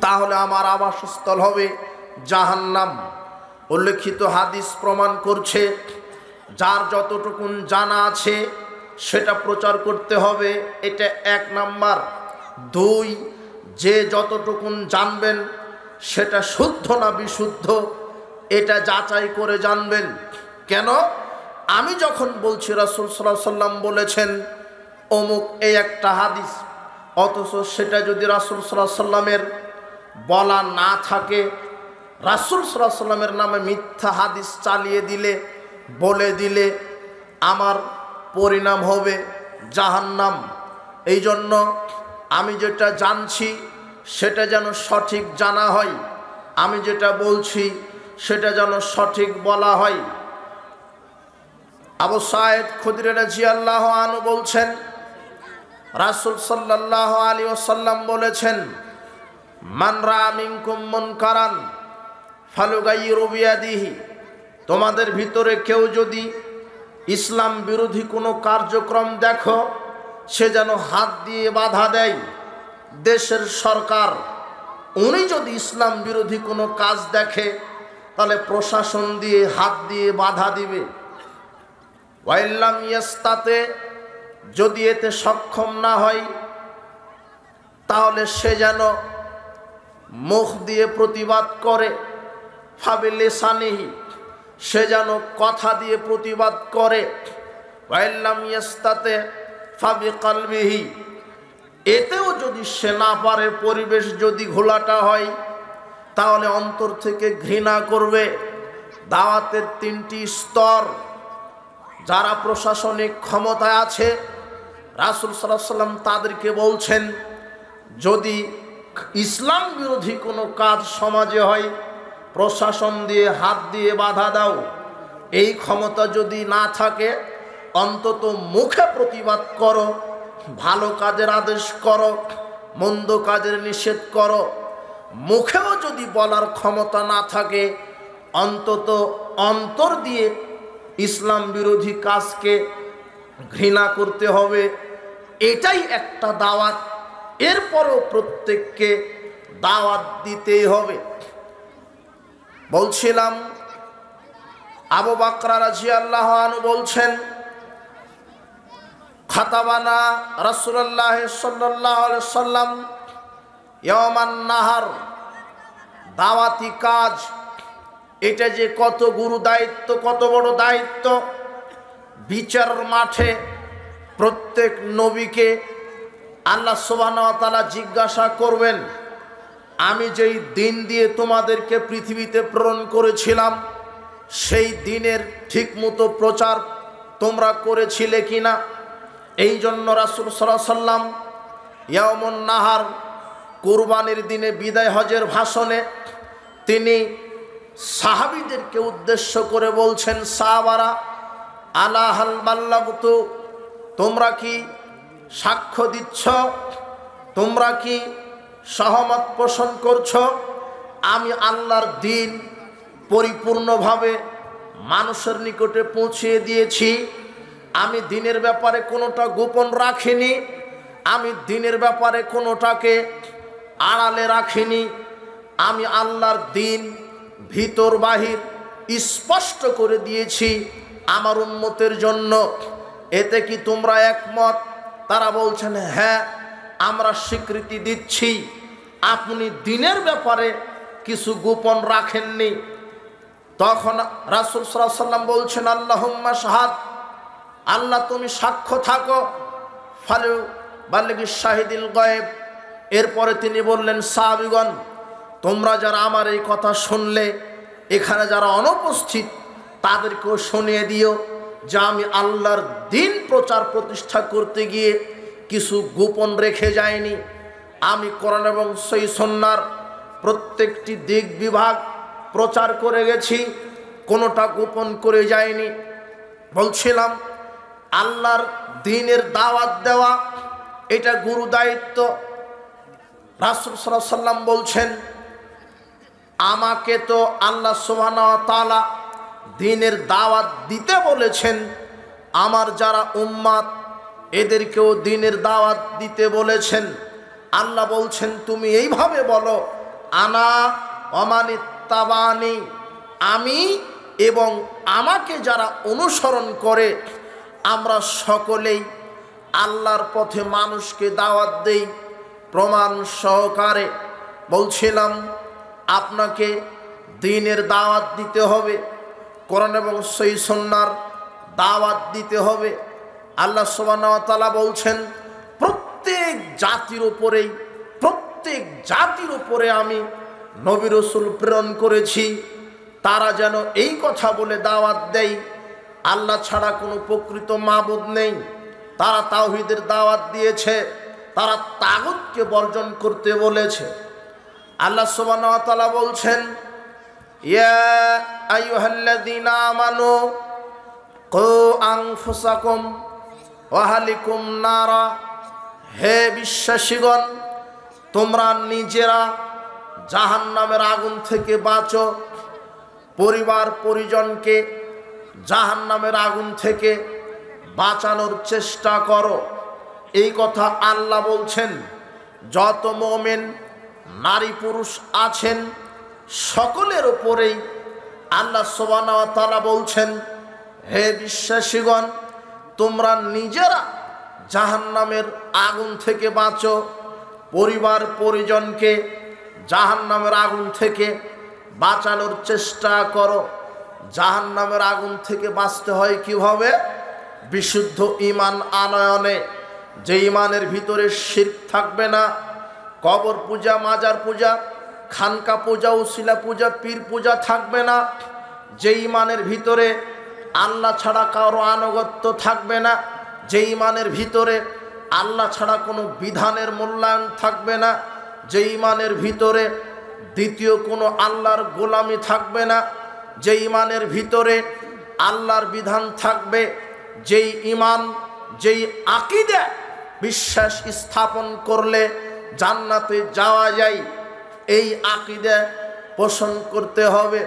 তাহলে আমার আবাসস্থল হবে জাহান্নাম। উল্লেখিত হাদিস প্রমাণ করছে যার যতটুকুন জানা আছে সেটা প্রচার করতে হবে, এটা 1 নাম্বার। 2, যে যতটুকুন জানবেন সেটা শুদ্ধ না বিশুদ্ধ এটা যাচাই করে জানবেন। কেন? আমি যখন বলছি রাসূল সাল্লাল্লাহু আলাইহি সাল্লাম বলেছেন অমুক এই একটা হাদিস, অথচ সেটা যদি রাসূল সাল্লাল্লাহু আলাইহি সাল্লামের বলা না থাকে, রাসূল সাল্লাল্লাহু আলাইহি সাল্লামের নামে মিথ্যা হাদিস চালিয়ে দিলে, বলে দিলে আমার পরিণাম হবে জাহান্নাম। এই জন্য আমি যেটা জানছি সেটা যেন সঠিক জানা হয়, আমি যেটা বলছি সেটা যেন সঠিক বলা হয়। আবু সাঈদ খুদরি রাদিয়াল্লাহু আনহু বলছেন রাসূল সাল্লাল্লাহু আলাইহি ওয়াসাল্লাম বলেছেন, মান রাআ মিনকুম মুনকারান ফালুগাইয়িরু বিয়াদিহি, তোমাদের ভিতরে কেউ যদি ইসলাম বিরোধী কোনো কার্যক্রম দেখো সে যেন হাত দিয়ে বাধা দেয়। দেশের সরকার উনি যদি ইসলাম বিরোধী কোনো কাজ দেখে তাহলে প্রশাসন দিয়ে হাত দিয়ে বাধা দিবে। ওয়াইল্লাম ইয়াস্তাতে, যদি এতে সক্ষম না হয় তাহলে সে যেন মুখ দিয়ে প্রতিবাদ করে। ফাবিলিসানিহি, সে যেন কথা দিয়ে প্রতিবাদ করে। ওয়াইল্লাম ইয়াস্তাতে ফাবিকলবিহি, এতেও যদি সে না পারে, পরিবেশ যদি ঘোলাটা হয় তাহলে অন্তর থেকে ঘৃণা করবে। দাওয়াতের 3টি স্তর। যারা প্রশাসনিক ক্ষমতায় আছে রাসূল সাল্লাল্লাহু আলাইহি সাল্লাম তাদেরকে বলছেন যদি ইসলাম বিরোধী কোনো কাজ সমাজে হয় প্রশাসন দিয়ে হাত দিয়ে বাধা দাও। এই ক্ষমতা যদি না থাকে অন্তত মুখে প্রতিবাদ করো, ভালো কাজের আদেশ করো, মন্দ কাজের নিষেধ করো। মুখেও যদি বলার ক্ষমতা না থাকে অন্তত অন্তর দিয়ে ইসলাম বিরোধী কাজকে ঘৃণা করতে হবে। এটাই একটা দাওয়াত। এরপরও প্রত্যেককে দাওয়াত দিতেই হবে। বলছিলাম আবু বকর রাদিয়াল্লাহু আনহু বলছেন, খাতাবানা রাসূলুল্লাহ সাল্লাল্লাহু আলাইহি সাল্লাম ইয়াওমান নাহার, দাওয়াতি কাজ এটা যে কত গুরু দায়িত্ব, কত বড় দায়িত্ব। বিচার মাঠে প্রত্যেক নবীকে আল্লাহ সুবহানাহু ওয়া তাআলা জিজ্ঞাসা করবেন, আমি যেই দিন দিয়ে তোমাদেরকে পৃথিবীতে প্রেরণ করেছিলাম সেই দিনের ঠিকমতো প্রচার তোমরা করেছিলে কিনা। এই জন্য রাসূল সাল্লাল্লাহু আলাইহি সাল্লাম ইয়াউমুন নাহার, কুরবানির দিনে বিদায় হজের ভাষণে তিনি সাহাবীদেরকে উদ্দেশ্য করে বলছেন, সাহাবারা আলা হাল বাল্লাগতু, তোমরা কি সাক্ষ্য দিচ্ছ, তোমরা কি সহমত পোষণ করছো আমি আল্লাহর দ্বীন পরিপূর্ণভাবে মানুষের নিকটে পৌঁছিয়ে দিয়েছি। আমি দ্বীনের ব্যাপারে কোনোটা গোপন রাখিনি, আমি দ্বীনের ব্যাপারে কোনোটাকে আড়ালে রাখিনি। আমি আল্লাহর দ্বীন ভিতর বাহির স্পষ্ট করে দিয়েছি আমার উম্মতের জন্য। এতে কি তোমরা একমত? তারা বলছেন হ্যাঁ, আমরা স্বীকৃতি দিচ্ছি। আপনি দ্বীনের ব্যাপারে কিছু গোপন রাখেননি। তখন রাসূল সাল্লাল্লাহু আলাইহি সাল্লাম বলছেন, আল্লাহুম্মা শাহাদ, আল্লাহ তুমি সাক্ষ্য থাকো। ফালু বাল্লিগিশ শাহিদিল গায়েব। এরপরে তিনি বললেন, সাহাবীগণ তোমরা যারা আমার এই কথা শুনলে এখানে যারা অনুপস্থিত তাদেরকেও শুনিয়ে দিও যে আমি আল্লাহর দ্বীন প্রচার প্রতিষ্ঠা করতে গিয়ে কিছু গোপন রেখে যায়নি। আমি কোরআন এবং সহিহ সুন্নাহর প্রত্যেকটি দিক বিভাগ প্রচার করে গেছি, কোনোটা গোপন করে যায়নি। বলছিলাম আল্লাহর দ্বীনের দাওয়াত দেওয়া এটা গুরু দায়িত্ব। রাসূল সাল্লাল্লাহু আলাইহি সাল্লাম বলছেন, আমাকে তো আল্লাহ সুবহানাহু ওয়া তাআলা দ্বীনের দাওয়াত দিতে বলেছেন, আমার যারা উম্মত এদেরকেও দ্বীনের দাওয়াত দিতে বলেছেন। আল্লাহ বলছেন তুমি এইভাবে বলো, আনা অমানিত্তাবানি, আমি এবং আমাকে যারা অনুসরণ করে আমরা সকলেই আল্লাহর পথে মানুষকে দাওয়াত দেই প্রমাণ সহকারে। বলছিলাম আপনাকে দ্বীনের দাওয়াত দিতে হবে, কোরআন এবং সহিহ সুন্নাহর দাওয়াত দিতে হবে। আল্লাহ সুবহানাহু ওয়া তাআলা বলছেন প্রত্যেক জাতির উপরে আমি নবী রাসূল প্রেরণ করেছি, তারা যেন এই কথা বলে দাওয়াত দেয় আল্লাহ ছাড়া কোনো প্রকৃত মাবুদ নেই। তারা তাওহীদের দাওয়াত দিয়েছে, তারা তাগুতকে বর্জন করতে বলেছে। আল্লাহ সুবহানাহু ওয়া তাআলা বলছেন ইয়া আইয়ুহাল্লাযীনা আমানু কু আনফুসাকুম ওয়া আহলিকুম নারা, হে বিশ্বাসীগণ তোমরা নিজেরা জাহান্নামের আগুন থেকে বাঁচো, পরিবার পরিজনকে জাহান্নামের আগুন থেকে বাঁচানোর চেষ্টা করো। এই কথা আল্লাহ বলছেন। যত মুমিন নারী পুরুষ আছেন সকলের উপরেই আল্লাহ সুবহানাহু ওয়া তাআলা বলছেন হে বিশ্বাসীগণ তোমরা নিজেরা জাহান্নামের আগুন থেকে বাঁচো, পরিবার পরিজনকে জাহান্নামের আগুন থেকে বাঁচানোর চেষ্টা করো। জাহান্নামের আগুন থেকে বাঁচতে হয় কিভাবে? বিশুদ্ধ ঈমান আনয়নে, যে ঈমানের ভিতরে শিরক থাকবে না, কবর পূজা, মাজার পূজা, খানকা পূজা, উসিলা পূজা, পীর পূজা থাকবে না, যে ঈমানের ভিতরে আল্লাহ ছাড়া কারো আনুগত্য থাকবে না, যে ঈমানের ভিতরে আল্লাহ ছাড়া কোনো বিধানের মূল্যায়ন থাকবে না, যে ঈমানের ভিতরে দ্বিতীয় কোনো আল্লাহর গোলামি থাকবে না, যে ঈমানের ভিতরে আল্লাহর বিধান থাকবে, যেই ঈমান যেই আকীদা বিশ্বাস স্থাপন করলে জান্নাতে যাওয়া যায়, এই আকীদা পোষণ করতে হবে।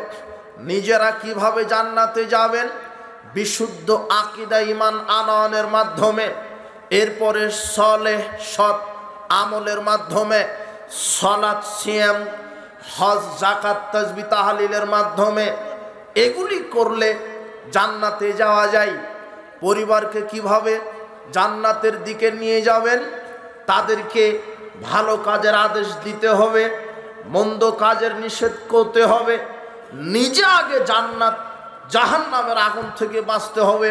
নিজেরা কিভাবে জান্নাতে যাবেন? বিশুদ্ধ আকীদা ঈমান আনয়নের মাধ্যমে, এরপরে সলেহ সৎ আমলের মাধ্যমে, সালাত সিয়াম হজ যাকাত তাসবিহ তাহলিলের মাধ্যমে, এগুলি করলে জান্নাতে যাওয়া যায়। পরিবারকে কিভাবে জান্নাতের দিকে নিয়ে যাবেন? তাদেরকে ভালো কাজের আদেশ দিতে হবে, মন্দ কাজের নিষেধ করতে হবে। নিজে আগে জাহান্নামের আগুন থেকে বাঁচতে হবে,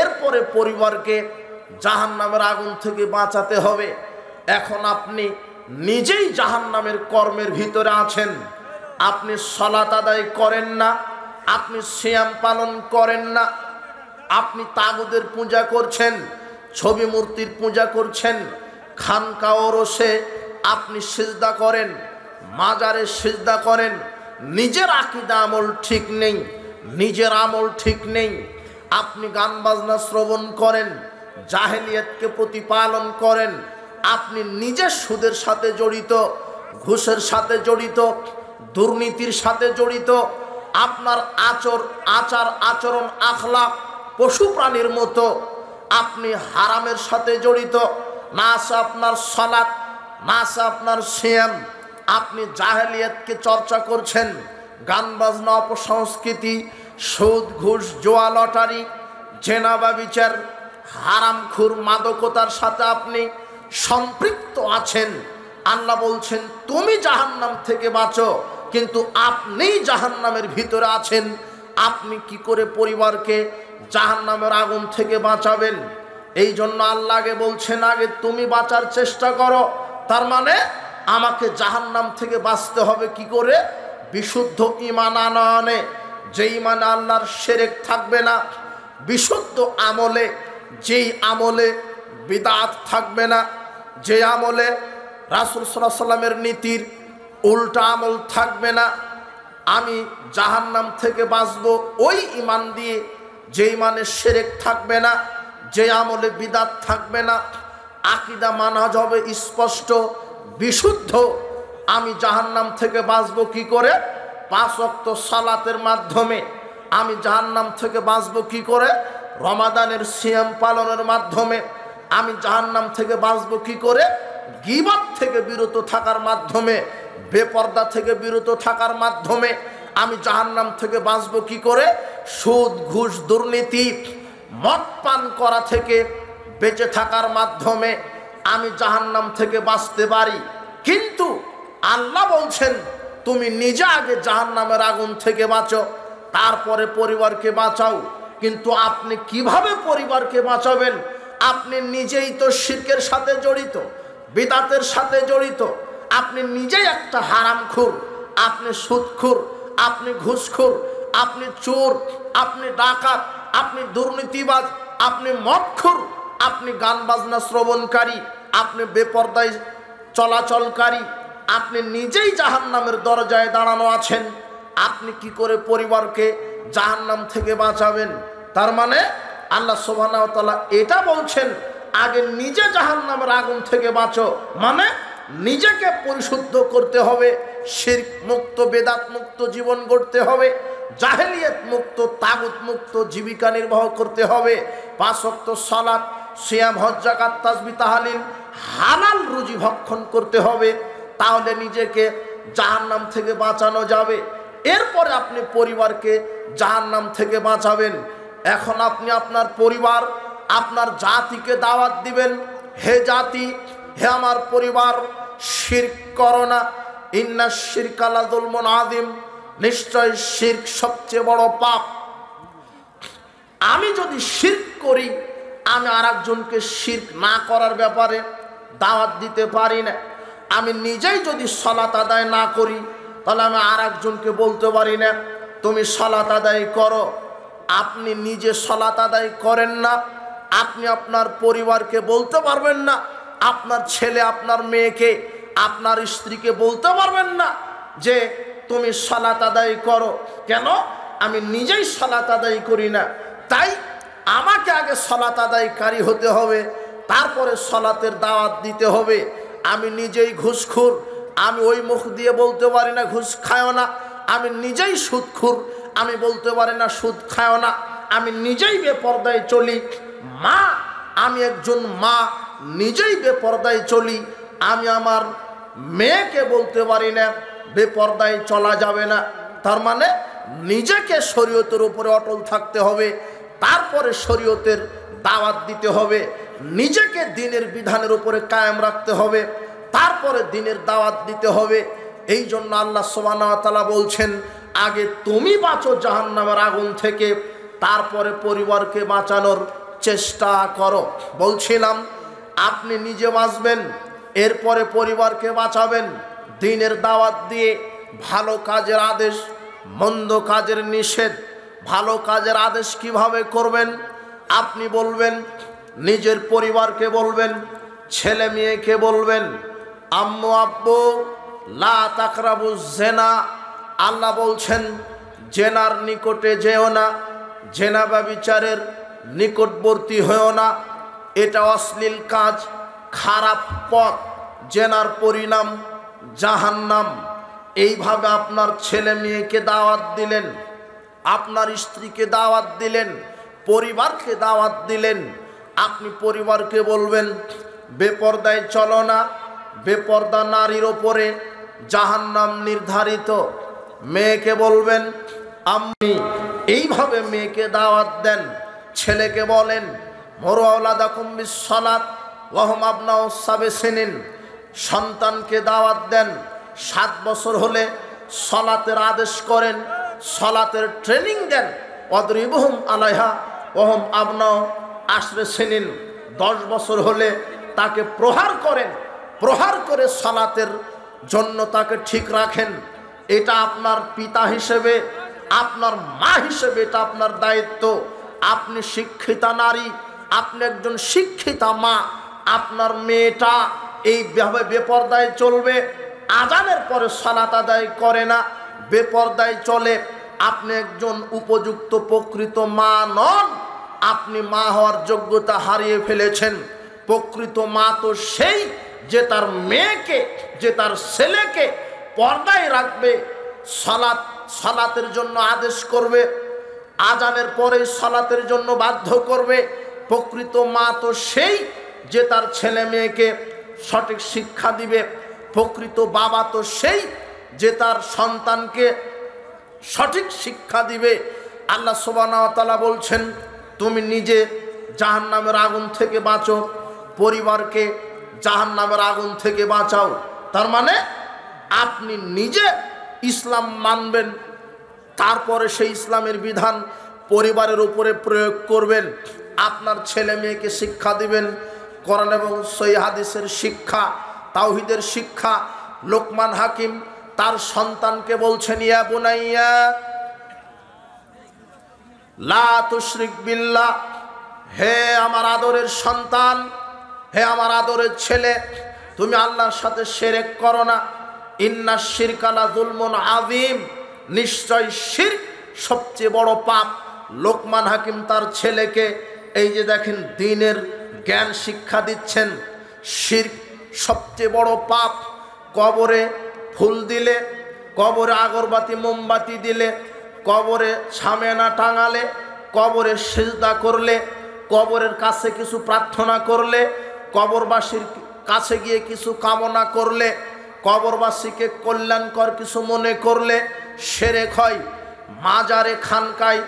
এরপরে পরিবারকে জাহান্নামের আগুন থেকে বাঁচাতে হবে। এখন আপনি নিজেই জাহান্নামের কর্মের ভিতরে আছেন, আপনি সালাত আদায় করেন না, আপনি সিয়াম পালন করেন না, আপনি তাগুদের পূজা করছেন, ছবি মূর্তির পূজা করছেন, খানকা ওরসে আপনি সিজদা করেন, মাজারে সিজদা করেন। নিজের আকীদা আমল ঠিক নেই, নিজের আমল ঠিক নেই। আপনি গান বাজনা শ্রবণ করেন, জাহেলিয়াতকে প্রতিপালন করেন, আপনি নিজে সুদের সাথে জড়িত, ঘুষের সাথে জড়িত, দুর্নীতির সাথে জড়িত, আপনার আচার আচরণ আখলাক পশু প্রাণীর মতো, আপনি হারামের সাথে জড়িত, না আছে আপনার সালাত, না আছে আপনার সিয়াম, আপনি জাহেলিয়াতকে চর্চা করছেন, গান বাজনা, অপসংস্কৃতি, সুদ ঘুষ জুয়া লটারি, জেনা ব্যভিচার, হারামখোর মাদকতার সাথে আপনি সম্পৃক্ত আছেন। আল্লাহ বলছেন তুমি জাহান্নাম থেকে বাঁচো, কিন্তু আপনিই জাহান্নামের ভিতরে আছেন। আপনি কি করে পরিবারকে জাহান্নামের আগুন থেকে বাঁচাবেন? এই জন্য আল্লাহ আগে বলছেন আগে তুমি বাঁচার চেষ্টা করো। তার মানে আমাকে জাহান্নাম থেকে বাঁচতে হবে কি করে? বিশুদ্ধ ঈমান আনয়নে, যে ঈমানে আল্লাহর শিরক থাকবে না, বিশুদ্ধ আমলে, যেই আমলে বিদআত থাকবে না, যে আমলে রাসূল সাল্লাল্লাহু আলাইহি ওয়াসাল্লামের নীতির উল্টা আমল থাকবে না। আমি জাহান্নাম থেকে বাঁচব ওই ঈমান দিয়ে, যে ঈমানে শিরক থাকবে না, যে আমলে বিদআত থাকবে না, আকীদা মানহাজ হবে স্পষ্ট বিশুদ্ধ। আমি জাহান্নাম থেকে বাঁচব কি করে? 5 ওয়াক্ত সালাতের মাধ্যমে। আমি জাহান্নাম থেকে বাঁচব কি করে? রমাদানের সিয়াম পালনের মাধ্যমে। আমি জাহান্নাম থেকে বাঁচব কি করে? গীবত থেকে বিরত থাকার মাধ্যমে। বেপর্দা থেকে বিরত থাকার মাধ্যমে আমি জাহান্নাম থেকে বাঁচব কি করে? সুদ, ঘুষ, দুর্নীতি, মদ পান করা থেকে বেঁচে থাকার মাধ্যমে আমি জাহান্নাম থেকে বাঁচতে পারি। কিন্তু আল্লাহ বলছেন তুমি নিজে আগে জাহান্নামের আগুন থেকে বাঁচো, তারপরে পরিবারকে বাঁচাও। কিন্তু আপনি কিভাবে পরিবারকে বাঁচাবেন? আপনি নিজেই তো শিরকের সাথে জড়িত, বিদআতের সাথে জড়িত, আপনি নিজেই একটা হারামখোর, আপনি সুদখোর, আপনি ঘুষখোর, আপনি চোর, আপনি ডাকাত, আপনি দুর্নীতিবাজ, আপনি মদখোর, আপনি গান বাজনা শ্রবণকারী, আপনি বেপরদায় চলাচলকারী, আপনি নিজেই জাহান্নামের দরজায় দাঁড়ানো আছেন। আপনি কি করে পরিবারকে জাহান্নাম থেকে বাঁচাবেন? তার মানে আল্লাহ সুবহানাহু ওয়া তাআলা এটা বলছেন আগে নিজে জাহান্নামের আগুন থেকে বাঁচো, মানে নিজেকে পরিশুদ্ধ করতে হবে, শিরক মুক্ত, বেদাত মুক্ত জীবন গড়তে হবে, জাহেলিয়াত মুক্ত, তাগুত মুক্ত জীবিকা নির্বাহ করতে হবে, 5 ওয়াক্ত সালাত, সিয়াম, হজ, যাকাত, তাসবিহ, তাহলিল, হালাল রুজি ভক্ষণ করতে হবে। তাহলে নিজেকে জাহান্নাম থেকে বাঁচানো যাবে। এরপরে আপনি পরিবারকে জাহান্নাম থেকে বাঁচাবেন। এখন আপনি আপনার পরিবার, আপনার জাতিকে দাওয়াত দিবেন, হে জাতি, হে আমার পরিবার, শিরক করো না, ইন্নাশ শিরকা লাযুলমুন আযীম, নিশ্চয় শিরক সবচেয়ে বড় পাপ। আমি যদি শিরক করি, আমি আরেকজনকে শিরক না করার ব্যাপারে দাওয়াত দিতে পারি না। আমি নিজেই যদি সালাত আদায় না করি, তাহলে আমি আরেকজনকে বলতে পারি না তুমি সালাত আদায় করো। আপনি নিজে সালাত আদায় করেন না, আপনি আপনার পরিবারকে বলতে পারবেন না, আপনার ছেলে, আপনার মেয়েকে, আপনার স্ত্রীকে বলতে পারবেন না যে তুমি সালাত আদায় করো। কেন? আমি নিজেই সালাত আদায় করি না। তাই আমাকে আগে সালাত আদায়কারী হতে হবে, তারপরে সালাতের দাওয়াত দিতে হবে। আমি নিজেই ঘুষখোর, আমি ওই মুখ দিয়ে বলতে পারি না ঘুষ খায়ও না। আমি নিজেই সুদখোর, আমি বলতে পারি না সুদ খায়ও না। আমি নিজেই বেপরদায় চলি। মা, আমি একজন মা, নিজেই বেপরদায় চলি। আমি আমার মেয়েকে বলতে পারি না বেপরদায় চলা যাবে না। তার মানে নিজেকে শরীয়তের উপরে অটল থাকতে হবে, তারপরে শরীয়তের দাওয়াত দিতে হবে। নিজেকে দ্বীনের বিধানের উপরে কায়েম রাখতে হবে, তারপরে দ্বীনের দাওয়াত দিতে হবে। এই জন্য আল্লাহ সুবহানাহু ওয়া তাআলা বলছেন আগে তুমি বাঁচো জাহান্নামের আগুন থেকে, তারপরে পরিবারকে বাঁচানোর চেষ্টা করো। বলছিলাম আপনি নিজে বাঁচবেন, এরপরে পরিবারকে বাঁচাবেন দ্বীনের দাওয়াত দিয়ে। ভালো কাজের আদেশ, মন্দ কাজের নিষেধ। ভালো কাজের আদেশ কিভাবে করবেন? আপনি বলবেন, নিজের পরিবারকে বলবেন, ছেলে মেয়েকে বলবেন, আম্মু আব্বু লা তাকরাবু জেনা। আল্লাহ বলছেন জেনার নিকটে যেও না, জেনা ব্যভিচারের নিকটবর্তী হয়েও না। এটা অশ্লীল কাজ, খারাপ পথ, জেনার পরিণাম জাহান্নাম। এইভাবে আপনার ছেলে মেয়েকে দাওয়াত দিলেন, আপনার স্ত্রীকে দাওয়াত দিলেন, পরিবারকে দাওয়াত দিলেন। আপনি পরিবারকে বলবেন বেপরদায় চলো না, বেপরদা নারীর ওপরে জাহান্নাম নির্ধারিত। মেয়েকে বলবেন আমি, এইভাবে মেয়েকে দাওয়াত দেন। ছেলেকে বলেন মুরু আওলাদাকুম বিসসালাত ওয়া হুম আবনাউ সাবঈ সিনিন। সন্তানকে দাওয়াত দেন, 7 বছর হলে সালাতের আদেশ করেন, সালাতের ট্রেনিং দেন। ওয়াদরিবুহুম আলাইহা ওয়া হুম আবনাউ 10 সিনিন। 10 বছর হলে তাকে প্রহার করেন, প্রহার করে সালাতের জন্য তাকে ঠিক রাখেন। এটা আপনার পিতা হিসেবে, আপনার মা হিসেবে এটা আপনার দায়িত্ব। আপনি শিক্ষিতা নারী, আপনি একজন শিক্ষিতা মা, আপনার মেয়েটা এইভাবে বেপরদায় চলবে, আজানের পরে সালাত আদায় করে না, বেপরদায় চলে, আপনি একজন উপযুক্ত প্রকৃত মা নন। আপনি মা হওয়ার যোগ্যতা হারিয়ে ফেলেছেন। প্রকৃত মা তো সেই যে তার মেয়েকে, যে তার ছেলেকে পর্দায় রাখবে, সালাতের জন্য আদেশ করবে, আজানের পরে সালাতের জন্য বাধ্য করবে। প্রকৃত মা তো সেই যে তার ছেলে মেয়েকে সঠিক শিক্ষা দিবে, প্রকৃত বাবা তো সেই যে তার সন্তানকে সঠিক শিক্ষা দিবে। আল্লাহ সুবহানাহু ওয়া তাআলা বলছেন, তুমি নিজে জাহান্নামের আগুন থেকে বাঁচো, পরিবারকে জাহান্নামের আগুন থেকে বাঁচাও। তার মানে আপনি নিজে ইসলাম মানবেন, তারপরে সেই ইসলামের বিধান পরিবারের উপরে প্রয়োগ করবেন। আপনার ছেলে মেয়েকে শিক্ষা দিবেন কোরআন এবং সহিহ হাদিসের শিক্ষা, তাওহীদের শিক্ষা। লোকমান হাকিম তার সন্তানকে বলছেন, ইয়া বুনাইয়া লা তুশরিক বিল্লাহ, হে আমার আদরের সন্তান, হে আমার আদরের ছেলে, তুমি আল্লাহর সাথে শিরক করো না। ইন্নাশ শিরকা লা যুলমুন আযীম, নিশ্চয় শিরক সবচেয়ে বড় পাপ। লোকমান হাকিম তার ছেলেকে এই যে দেখেন দ্বীনের জ্ঞান শিক্ষা দিচ্ছেন। শিরক সবচেয়ে বড় পাপ। কবরে ফুল দিলে, কবরে আগরবাতি মোমবাতি দিলে, কবরে ছামেনা টাঙালে, কবরে সিজদা করলে, কবরের কাছে কিছু প্রার্থনা করলে, কবরবাসীর কাছে গিয়ে কিছু কামনা করলে, কবরবাসীকে কল্যাণকর কিছু মনে করলে শিরক হয়। মাজারে খানকায়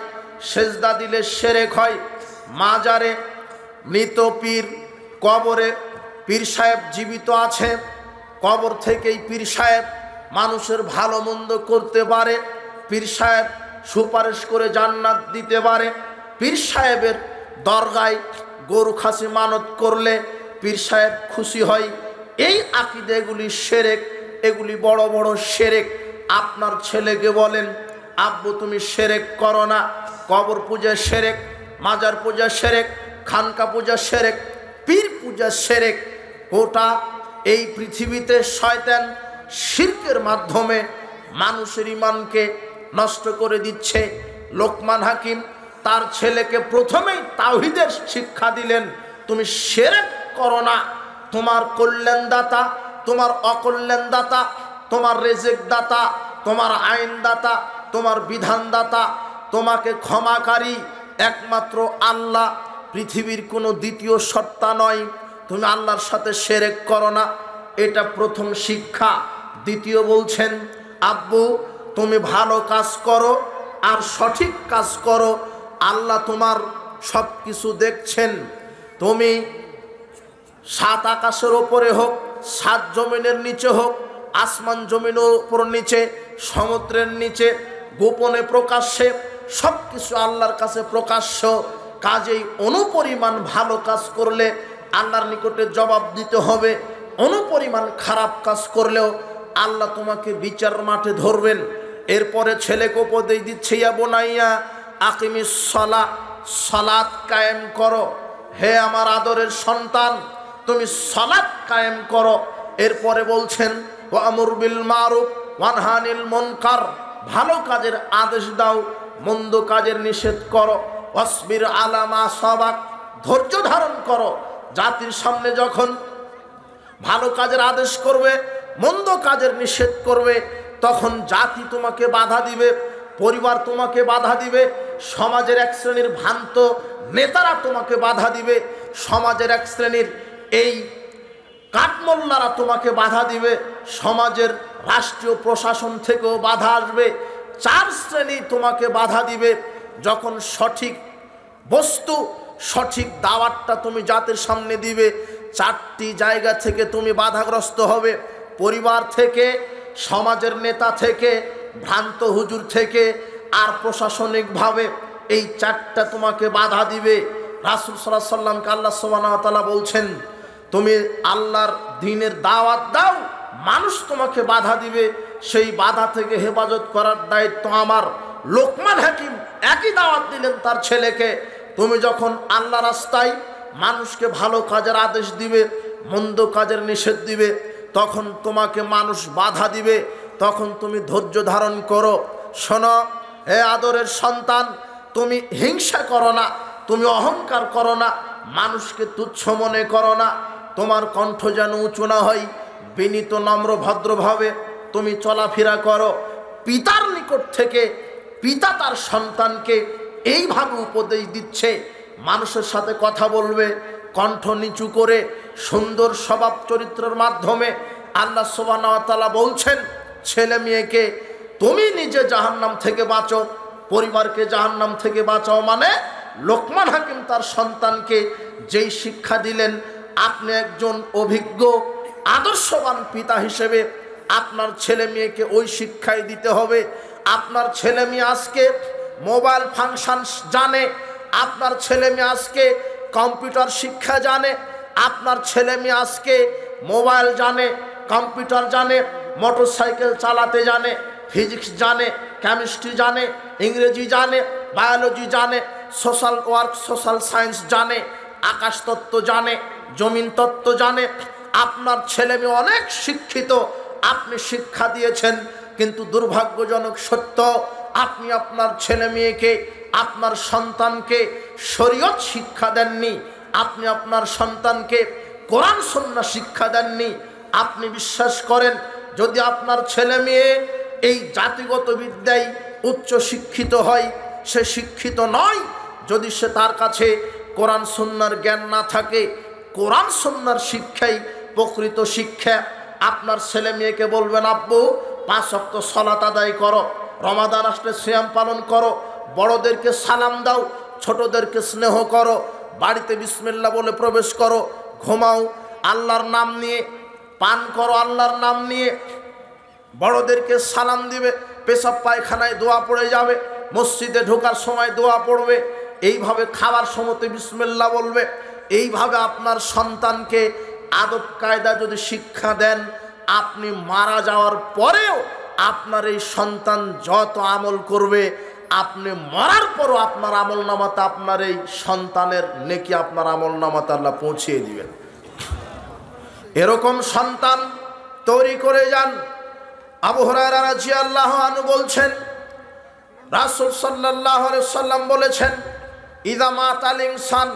সিজদা দিলে শিরক হয়। মাজারে মৃত পীর, কবরে পীর সাহেব জীবিত আছে, কবর থেকেই পীর সাহেব মানুষের ভালো মন্দ করতে পারে, পীর সাহেব সুপারিশ করে জান্নাত দিতে পারে। পীর সাহেবের দরগায় গরু খাসি মানত করলে পীর সাহেব খুশি হয়। এই আকীদা এগুলি শিরক, এগুলি বড় বড় শিরক। আপনার ছেলেকে বলেন, আব্বু তুমি শিরক করো না। কবর পূজা শিরক, মাজার পূজা শিরক, খানকা পূজা শিরক, পীর পূজা শিরক। গোটা এই পৃথিবীতে শয়তান শিরকের মাধ্যমে মানুষের ঈমানকে নষ্ট করে দিচ্ছে। লোকমান হাকিম তার ছেলেকে প্রথমেই তাওহীদের শিক্ষা দিলেন, তুমি শিরক করো না। তোমার কল্যাণদাতা, তোমার অকল্যাণদাতা, তোমার রিজিক দাতা, তোমার আইনদাতা, তোমার বিধানদাতা, তোমাকে ক্ষমাকারী একমাত্র আল্লাহ, পৃথিবীর কোনো দ্বিতীয় সত্তা নয়। তুমি আল্লাহর সাথে শিরক করো না, এটা প্রথম শিক্ষা। দ্বিতীয় বলছেন, আব্বু তুমি ভালো কাজ করো আর সঠিক কাজ করো, আল্লাহ তোমার সব কিছু দেখছেন। তুমি সাত আকাশের ওপরে হোক, সাত জমিনের নিচে হোক, আসমান জমিনের উপর নিচে, সমুদ্রের নিচে, গোপনে প্রকাশ্যে, সব কিছু আল্লাহর কাছে প্রকাশ্য। কাজেই অনুপরিমাণ ভালো কাজ করলে আল্লাহর নিকটে জবাব দিতে হবে, অনুপরিমাণ খারাপ কাজ করলেও আল্লাহ তোমাকে বিচার মাঠে ধরবেন। এরপরে ছেলেকে উপদেশ দিচ্ছে, ইয়া বুনাইয়া আকিমিস সালাহ, সালাত কায়েম করো। হে আমার আদরের সন্তান, তুমি সালাত কায়েম করো। এরপরে বলছেন, ওয়া আমুর বিল মারুফ ওয়া নাহি আনিল মুনকার, ভালো কাজের আদেশ দাও, মন্দ কাজের নিষেধ করো। ওয়াসবির আলা মা সাবাক, ধৈর্য ধারণ করো। জাতির সামনে যখন ভালো কাজের আদেশ করবে, মন্দ কাজের নিষেধ করবে, তখন জাতি তোমাকে বাধা দিবে, পরিবার তোমাকে বাধা দিবে, সমাজের এক শ্রেণীর ভ্রান্ত নেতারা তোমাকে বাধা দিবে, সমাজের এক শ্রেণীর এই কাঠমোল্লারা তোমাকে বাধা দিবে, সমাজের রাষ্ট্রীয় প্রশাসন থেকেও বাধা আসবে। চার শ্রেণী তোমাকে বাধা দিবে। যখন সঠিক বস্তু, সঠিক দাওয়াতটা তুমি জাতির সামনে দিবে, চারটি জায়গা থেকে তুমি বাধাগ্রস্ত হবে। পরিবার থেকে, সমাজের নেতা থেকে, ভ্রান্ত হুজুর থেকে, আর প্রশাসনিকভাবে এই চারটা তোমাকে বাধা দিবে। রাসূল সাল্লাল্লাহু আলাইহি ওয়াসাল্লামকে আল্লাহ সুবহানাহু ওয়া তাআলা বলছেন, তুমি আল্লাহর দ্বীনের দাওয়াত দাও, মানুষ তোমাকে বাধা দিবে, সেই বাধা থেকে হেফাজত করার দায়িত্ব আমার। লোকমান হাকিম একই দাওয়াত দিলেন তার ছেলেকে, তুমি যখন আল্লাহ রাস্তায় মানুষকে ভালো কাজের আদেশ দিবে, মন্দ কাজের নিষেধ দিবে, তখন তোমাকে মানুষ বাধা দিবে, তখন তুমি ধৈর্য ধারণ করো। শোনো হে আদরের সন্তান, তুমি হিংসা করো না, তুমি অহংকার করো না, মানুষকে তুচ্ছ মনে করো না, তোমার কণ্ঠ যেন উঁচু না হয়, বিনীত নম্র ভদ্রভাবে তুমি চলাফেরা করো। পিতার নিকট থেকে পিতা তার সন্তানকে এইভাবে উপদেশ দিচ্ছে, মানুষের সাথে কথা বলবে কণ্ঠ নিচু করে, সুন্দর স্বভাব চরিত্রের মাধ্যমে, আল্লাহ সুবহানাহু ওয়া তাআলা বলছেন ছেলে মেয়েকে তুমি নিজে জাহান্নাম থেকে বাঁচো, পরিবারকে জাহান্নাম থেকে বাঁচাও। মানে লোকমান হাকিম তার সন্তানকে যেই শিক্ষা দিলেন, আপনি একজন অভিজ্ঞ আদর্শবান পিতা হিসেবে আপনার ছেলে মেয়েকে ওই শিক্ষাই দিতে হবে। আপনার ছেলে মেয়ে আজকে মোবাইল ফাংশন জানে, আপনার ছেলে মেয়ে আজকে কম্পিউটার শিক্ষা জানে, আপনার ছেলে মেয়ে আজকে মোবাইল জানে, কম্পিউটার জানে, মোটরসাইকেল চালাতে জানে, ফিজিক্স জানে, কেমিস্ট্রি জানে, ইংরেজি জানে, বায়োলজি জানে, সোশ্যাল ওয়ার্ক সোশ্যাল সায়েন্স জানে, আকাশতত্ত্ব জানে, জমিন তত্ত্ব জানে। আপনার ছেলে মেয়ে অনেক শিক্ষিত, আপনি শিক্ষা দিয়েছেন, কিন্তু দুর্ভাগ্যজনক সত্য আপনি আপনার ছেলে মেয়েকে, আপনার সন্তানকে শরীয়ত শিক্ষা দেননি, আপনি আপনার সন্তানকে কোরআন সুন্নাহ শিক্ষা দেননি। আপনি বিশ্বাস করেন যদি আপনার ছেলে মেয়ে এই জাতিগত বিদ্যায় উচ্চ শিক্ষিত হয়, সে শিক্ষিত নয় যদি সে তার কাছে কোরআন সুন্নাহর জ্ঞান না থাকে। কোরআন সুন্নাহর শিক্ষাই প্রকৃত শিক্ষা। আপনার ছেলে মেয়েকে বলবেন আব্বু 5 ওয়াক্ত সালাত আদায় করো, রমাদান আসলে সিয়াম পালন করো, বড়দেরকে সালাম দাও, ছোটদেরকে স্নেহ করো, বাড়িতে বিসমিল্লাহ বলে প্রবেশ করো, ঘুমাও আল্লাহর নাম নিয়ে, পান করো আল্লাহর নাম নিয়ে, বড়দেরকে সালাম দিবে, পেশাব পায়খানায় দোয়া পড়ে যাবে, মসজিদে ঢোকার সময় দোয়া পড়বে, এইভাবে খাবার সময়তে বিসমিল্লাহ বলবে। এইভাবে আপনার সন্তানকে আদব কায়দা যদি শিক্ষা দেন, আপনি মারা যাওয়ার পরেও আপনার এই সন্তান যত আমল করবে, আপনি মরার পরও আপনার আমল নামাতে আপনার এই সন্তানের নেকি আপনার আমল নামাতে আল্লাহ পৌঁছিয়ে দিবেন। এরকম সন্তান তৈরি করে যান। আবু হুরায়রা রাদিয়াল্লাহু আনহু বলছেন রাসূল সাল্লাল্লাহু আলাইহি ওয়াসাল্লাম বলেছেন ইযা মাতাল ইনসান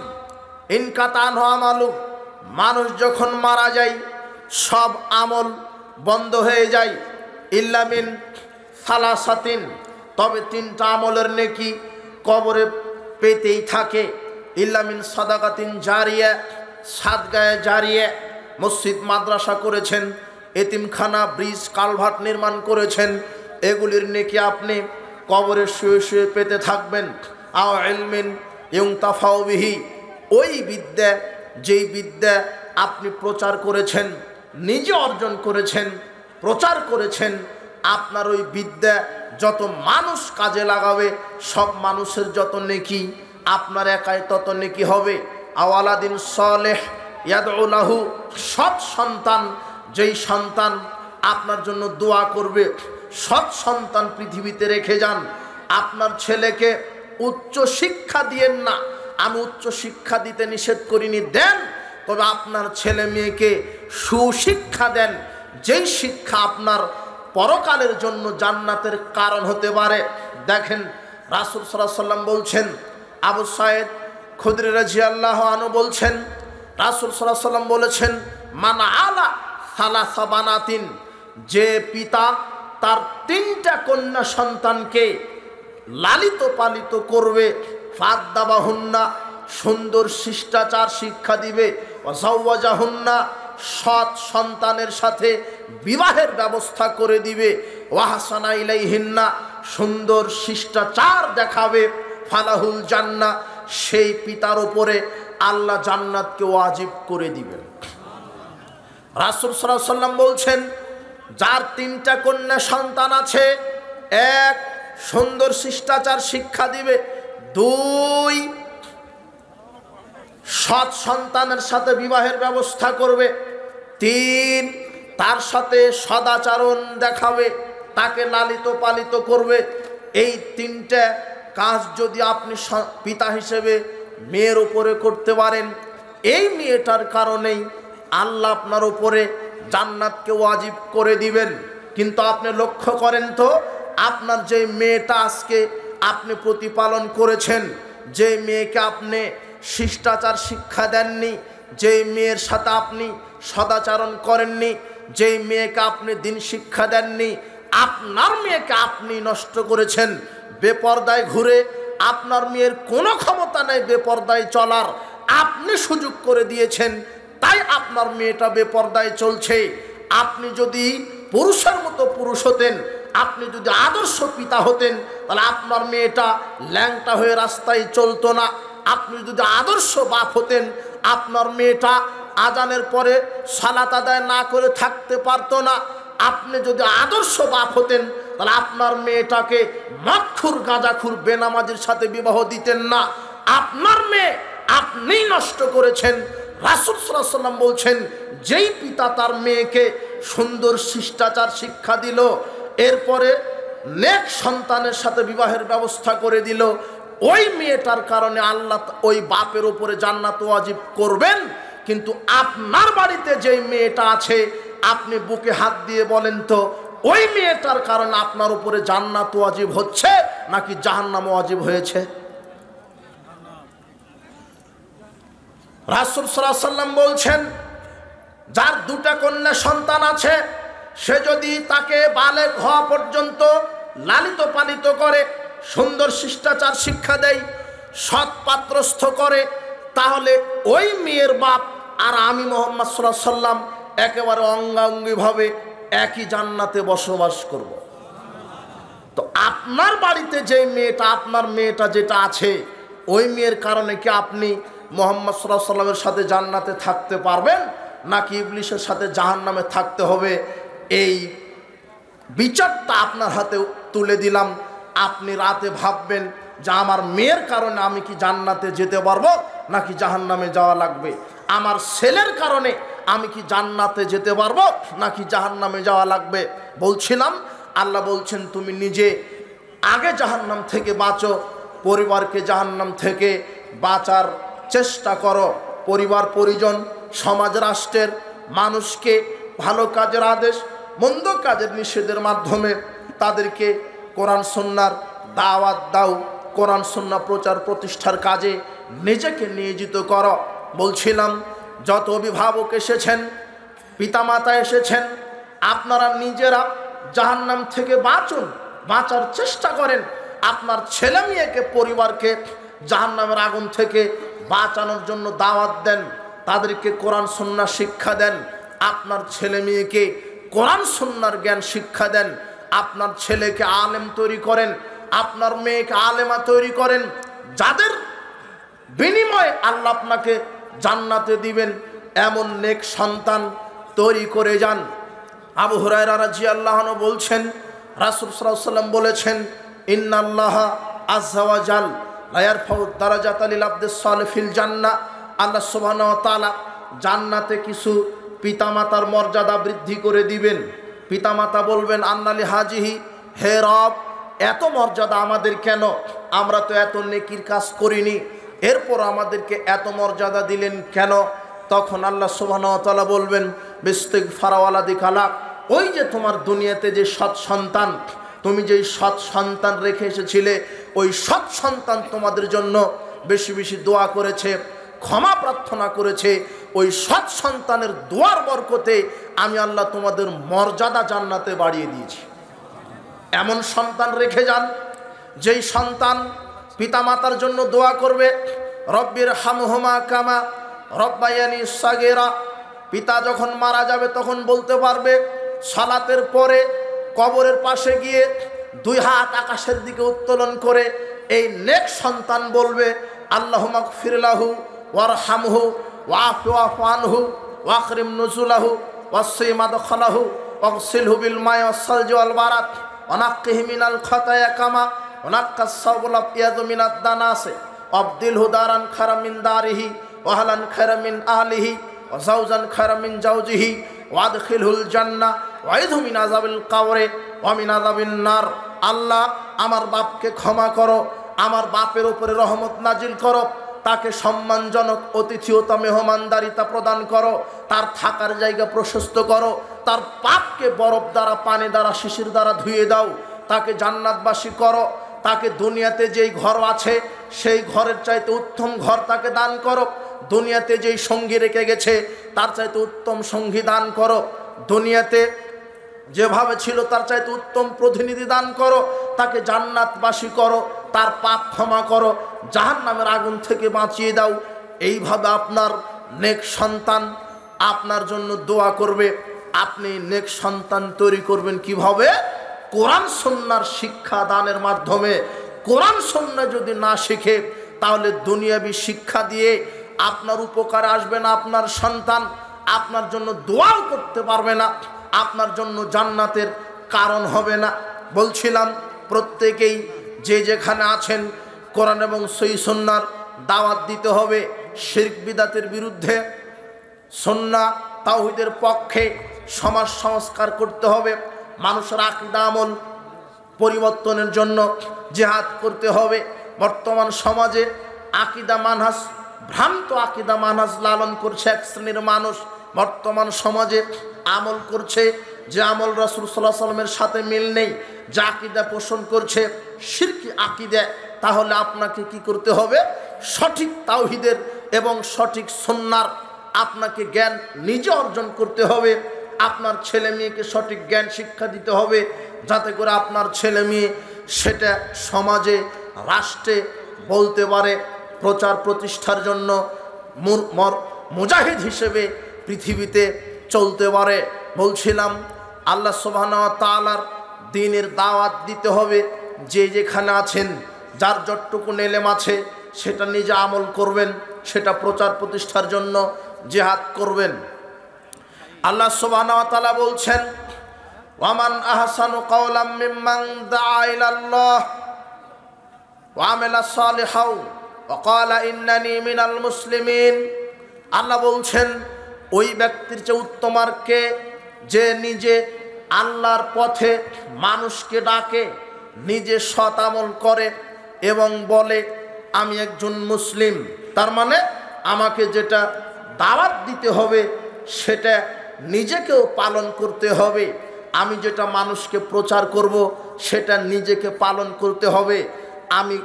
ইনকাতা আনহু আমালু, মানুষ যখন মারা যায় সব আমল বন্ধ হয়ে যায়, ইল্লা মিন সালাসাতিন, তবে 3টা আমলের নেকি কবরে পেতেই থাকে। ইল্লা মিন সাদাকাতিন জারিয়া, সাদগায়ে জারিয়া, মসজিদ মাদ্রাসা করেছেন, এতিমখানা, ব্রিজ, কালভার্ট নির্মাণ করেছেন, এগুলির নেকি আপনি কবরে শুয়ে শুয়ে পেতে থাকবেন। আও ইলমিন ইউনতাফাউ বিহি, ওই বিদ্যা যেই বিদ্যা আপনি প্রচার করেছেন, নিজে অর্জন করেছেন, প্রচার করেছেন, আপনার ওই বিদ্যা যত মানুষ কাজে লাগাবে সব মানুষের যত নেকি, আপনার একাই তত নেকি হবে। আওয়ালাদিন সালেহ ইয়াদউ লাহু, সৎ সন্তান, যেই সন্তান আপনার জন্য দোয়া করবে, সৎ সন্তান পৃথিবীতে রেখে যান। আপনার ছেলেকে উচ্চ শিক্ষা দিয়েন না, আমি উচ্চ শিক্ষা দিতে নিষেধ করিনি, দেন, তবে আপনার ছেলে মেয়েকে সুশিক্ষা দেন, যেই শিক্ষা আপনার পরকালের জন্য জান্নাতের কারণ হতে পারে। দেখেন রাসূল সাল্লাল্লাহু আলাইহি ওয়াসাল্লাম বলছেন, আবু সাঈদ খুদরি রাদিয়াল্লাহু আনহু বলছেন রাসূল সাল্লাল্লাহু আলাইহি ওয়াসাল্লাম বলেছেন মান আলা সালাসা বানাতিন, যে পিতা তার 3টা কন্যা সন্তানকে লালিত পালিত করবে, ফাদ্দাবাহুন্না, সুন্দর শিষ্টাচার শিক্ষা দিবে, ওয়াজাওয়াজাহুন্না, সৎ সন্তানের সাথে বিবাহের ব্যবস্থা করে দিবে, ওয়াহসানা ইলাইহিন্না, সুন্দর শিষ্টাচার দেখাবে, ফালাহুল জান্নাহ, সেই পিতার উপরে আল্লাহ জান্নাতকে ওয়াজিব করে দিবেন। রাসূল সাল্লাল্লাহু আলাইহি ওয়াসাল্লাম বলছেন যার 3টা কন্যা সন্তান আছে, 1 সুন্দর শিষ্টাচার শিক্ষা দিবে, 2 সৎ সন্তানের সাথে বিবাহের ব্যবস্থা করবে, 3 তার সাথে সদাচরণ দেখাবে, তাকে লালিত পালিত করবে। এই 3টা কাজ যদি আপনি পিতা হিসেবে মেয়ের উপরে করতে পারেন, এই মেয়েটার কারণেই আল্লাহ আপনার উপরে জান্নাতকে ওয়াজিব করে দিবেন। কিন্তু আপনি লক্ষ্য করেন তো, আপনার যে মেয়েটা আজকে আপনি প্রতিপালন করেছেন, যে মেয়েকে আপনি শিষ্টাচার শিক্ষা দেননি, যেই মেয়ের সাথে আপনি সদাচরণ করেননি, যেই মেয়েকে আপনি দিন শিক্ষা দেননি, আপনার মেয়েকে আপনি নষ্ট করেছেন। বেপরদায় ঘুরে, আপনার মেয়ের কোনো ক্ষমতা নেই বেপরদায় চলার, আপনি সুযোগ করে দিয়েছেন, তাই আপনার মেয়েটা বেপরদায় চলছে। আপনি যদি পুরুষের মতো পুরুষ হতেন, আপনি যদি আদর্শ পিতা হতেন, তাহলে আপনার মেয়েটা ল্যাংটা হয়ে রাস্তায় চলতো না। আপনি যদি আদর্শ বাপ হতেন, আপনার মেয়েটা আজানের পরে সালাত আদায় না করে থাকতে পারতো না। আপনি যদি আদর্শ বাপ হতেন, তাহলে আপনার মেয়েটাকে মদখুর গাঁজাখুর বেনামাজির সাথে বিবাহ দিতেন না। আপনার মেয়ে আপনিই নষ্ট করেছেন। রাসূল সাল্লাল্লাহু আলাইহি ওয়াসাল্লাম বলছেন, যেই পিতা তার মেয়েকে সুন্দর শিষ্টাচার শিক্ষা দিল, এরপরে নেক সন্তানের সাথে বিবাহের ব্যবস্থা করে দিল, ওই মেয়েটার কারণে আল্লাহ ওই বাপের উপরে জান্নাত ওয়াজিব করবেন। কিন্তু আপনার বাড়িতে যেই মেয়েটা আছে, আপনি বুকে হাত দিয়ে বলেন তো, ওই মেয়েটার কারণে আপনার উপরে জান্নাত ওয়াজিব হচ্ছে নাকি জাহান্নাম ওয়াজিব হয়েছে? রাসূল সাল্লাল্লাহু আলাইহি ওয়াসাল্লাম বলছেন, যার দুটা কন্যা সন্তান আছে, সে যদি তাকে বালেগ হওয়া পর্যন্ত লালিত পালিত করে, সুন্দর শিষ্টাচার শিক্ষা দেয়, সৎ পাত্রস্থ করে, তাহলে ওই মেয়ের বাপ আর আমি মুহাম্মদ সাল্লাল্লাহু আলাইহি ওয়াসাল্লাম একেবারে অঙ্গাঙ্গিভাবে একই জান্নাতে বসবাস করব। তো আপনার বাড়িতে যে মেয়েটা, আপনার মেয়েটা যেটা আছে, ওই মেয়ের কারণে কি আপনি মুহাম্মদ সাল্লাল্লাহু আলাইহি ওয়াসাল্লামের সাথে জান্নাতে থাকতে পারবেন নাকি ইবলিসের সাথে জাহান্নামে থাকতে হবে? এই বিচারটা আপনার হাতে তুলে দিলাম। আপনি রাতে ভাববেন যে আমার মেয়ের কারণে আমি কি জান্নাতে যেতে পারবো নাকি জাহান্নামে যাওয়া লাগবে, আমার ছেলের কারণে আমি কি জান্নাতে যেতে পারবো নাকি জাহান্নামে যাওয়া লাগবে। বলছিলাম, আল্লাহ বলছেন, তুমি নিজে আগে জাহান্নাম থেকে বাঁচো, পরিবারকে জাহান্নাম থেকে বাঁচার চেষ্টা করো। পরিবার পরিজন, সমাজ রাষ্ট্রের মানুষকে ভালো কাজের আদেশ, মন্দ কাজের নিষেধের মাধ্যমে তাদেরকে কোরআন সুন্নাহর দাওয়াত দাও, কোরআন সুন্নাহ প্রচার প্রতিষ্ঠার কাজে নিজেকে নিয়োজিত করো। বলছিলাম, যত অভিভাবক এসেছেন, পিতামাতা এসেছেন, আপনারা নিজেরা জাহান্নাম থেকে বাঁচুন, বাঁচার চেষ্টা করেন। আপনার ছেলে মেয়েকে, পরিবারকে জাহান্নামের আগুন থেকে বাঁচানোর জন্য দাওয়াত দেন, তাদেরকে কোরআন সুন্নাহ শিক্ষা দেন। আপনার ছেলে মেয়েকে কোরআন সুন্নাহর জ্ঞান শিক্ষা দেন। আপনার ছেলেকে আলেম তৈরি করেন, আপনার মেয়েকে আলেমা তৈরি করেন, যাদের বিনিময়ে আল্লাহ আপনাকে জান্নাতে দিবেন, এমন নেক সন্তান তৈরি করে যান। আবু হুরায়রা রাদিয়াল্লাহু আনহু বলছেন, রাসূল সাল্লাল্লাহু আলাইহি ওয়াসাল্লাম বলেছেন, ইন্নাল্লাহা আযজা ওয়া জাল লা ইয়ারফাউ দারাজাতা লিল আবদিস সালিহ ফিল জান্নাহ। আল্লাহ সুবহানাহু ওয়া তাআলা জান্নাতে কিছু পিতামাতার মর্যাদা বৃদ্ধি করে দিবেন। পিতামাতা বলবেন, আন্নালি হাজিহি, হে রব, এত মর্যাদা আমাদের কেন? আমরা তো এত নেকির কাজ করিনি, এরপর আমাদেরকে এত মর্যাদা দিলেন কেন? তখন আল্লাহ সুবহানাহু ওয়া তাআলা বলবেন, বিস্তিগফার ওয়ালাদিকালা, ওই যে তোমার দুনিয়াতে যে সৎ সন্তান, তুমি যেই সৎ সন্তান রেখে এসেছিলে, ওই সৎ সন্তান তোমাদের জন্য বেশি বেশি দোয়া করেছে, ক্ষমা প্রার্থনা করেছে। ওই সৎ সন্তানের দোয়ার বরকতে আমি আল্লাহ তোমাদের মর্যাদা জান্নাতে বাড়িয়ে দিয়েছি। এমন সন্তান রেখে যান, যেই সন্তান পিতামাতার জন্য দোয়া করবে, রব্বির হামহুমা কামা রব্বায়ানি সাগীরা। পিতা যখন মারা যাবে তখন বলতে পারবে, সালাতের পরে কবরের পাশে গিয়ে দুই হাত আকাশের দিকে উত্তোলন করে এই নেক সন্তান বলবে, আল্লাহুম্মা গফির লাহু ওয়ারহামহু ওয়াফু আনহু ওয়াকরিম নুজুলাহু ওয়াসি মাদখালাহু ওয়াগসিলহু বিল মাই ওয়াসসালজি ওয়াল বারাদ ওয়ানাক্কিহি মিনাল খাতায়া কামা ওয়ানাক্কাস সাওবুল আবিয়াদু মিনাদ দানাসি আবদিলহু দারান খায়রাম মিন দারিহি ওয়াহলান খায়রাম মিন আহলিহি ওয়া যাওজান খায়রাম মিন যাওজিহি ওয়াদখিলহুল জান্নাহ ওয়াইদহু মিন আযাবিল কবরে ওয়া মিন আযাবিন নার। আল্লাহ, আমার বাপকে ক্ষমা করো, আমার বাপের উপরে রহমত নাজিল করো, তাকে সম্মানজনক অতিথিয়তা মেহমানদারিতা প্রদান করো, তার থাকার জায়গা প্রশস্ত করো, তার পাপকে বরফ দ্বারা, পানি দ্বারা, শিশির দ্বারা ধুয়ে দাও, তাকে জান্নাতবাসী করো, তাকে দুনিয়াতে যেই ঘর আছে সেই ঘরের চাইতে উত্তম ঘর তাকে দান করো, দুনিয়াতে যেই সঙ্গী রেখে গেছে তার চাইতে উত্তম সঙ্গী দান করো, দুনিয়াতে যেভাবে ছিল তার চাইতে উত্তম প্রতিনিধি দান করো, তাকে জান্নাতবাসী করো, তার পাপ ক্ষমা করো, জাহান্নামের আগুন থেকে বাঁচিয়ে দাও। এইভাবে আপনার নেক সন্তান আপনার জন্য দোয়া করবে। আপনি নেক সন্তান তৈরি করবেন কিভাবে? কোরআন সুন্নাহর শিক্ষা দানের মাধ্যমে। কোরআন সুন্নাহ যদি না শিখে তাহলে দুনিয়াবি শিক্ষা দিয়ে আপনার উপকারে আসবে না আপনার সন্তান, আপনার জন্য দোয়াও করতে পারবে না, আপনার জন্য জান্নাতের কারণ হবে না। বলছিলাম প্রত্যেকেই যে যেখানে আছেন কোরআন এবং সহিহ সুন্নাহর দাওয়াত দিতে হবে। শিরক বিদাতের বিরুদ্ধে, সুন্নাহ তাওহীদের পক্ষে সমাজ সংস্কার করতে হবে। মানুষের আকীদা আমল পরিবর্তনের জন্য জিহাদ করতে হবে। বর্তমান সমাজে আকীদা মানহাজ, ভ্রান্ত আকীদা মানহাজ লালন করছে এক শ্রেণীর মানুষ। বর্তমান সমাজে আমল করছে যে আমল রাসূল সাল্লাল্লাহু আলাইহি ওয়াসাল্লামের সাথে মিল নেই, যে আকীদা পোষণ করছে শিরকি আকীদা। তাহলে আপনাকে কি করতে হবে? সঠিক তাওহীদের এবং সঠিক সুন্নাহর আপনাকে জ্ঞান নিজে অর্জন করতে হবে। আপনার ছেলে মেয়েকে সঠিক জ্ঞান শিক্ষা দিতে হবে, যাতে করে আপনার ছেলে মেয়ে সেটা সমাজে রাষ্ট্রে বলতে পারে, প্রচার প্রতিষ্ঠার জন্য মুজাহিদ হিসেবে পৃথিবীতে চলতে পারে। বলছিলাম আল্লাহ সুবহানাহু ওয়া তাআলার দ্বীনের দাওয়াত দিতে হবে। যে যেখানে আছেন যার যতটুকু নেলেম আছে সেটা নিজে আমল করবেন, সেটা প্রচার প্রতিষ্ঠার জন্য জিহাদ করবেন। আল্লাহ সুবহানাহু ওয়া তাআলা বলছেন, ওয়ামান আহসানু কাওলাম মিম্মান দাআ ইলাল্লাহ ওয়া আমিলা সালিহাও ওয়া ক্বালা ইন্নানি মিনাল মুসলিমিন। আল্লাহ বলছেন ওই ব্যক্তির চেয়ে উত্তম আর কে, যে নিজে আল্লাহর পথে মানুষকে ডাকে, নিজে সৎ আমল করে এবং বলে আমি একজন মুসলিম। তার মানে আমাকে যেটা দাওয়াত দিতে হবে সেটা নিজেকেও পালন করতে হবে। আমি যেটা মানুষকে প্রচার করব সেটা নিজেকে পালন করতে হবে। আমি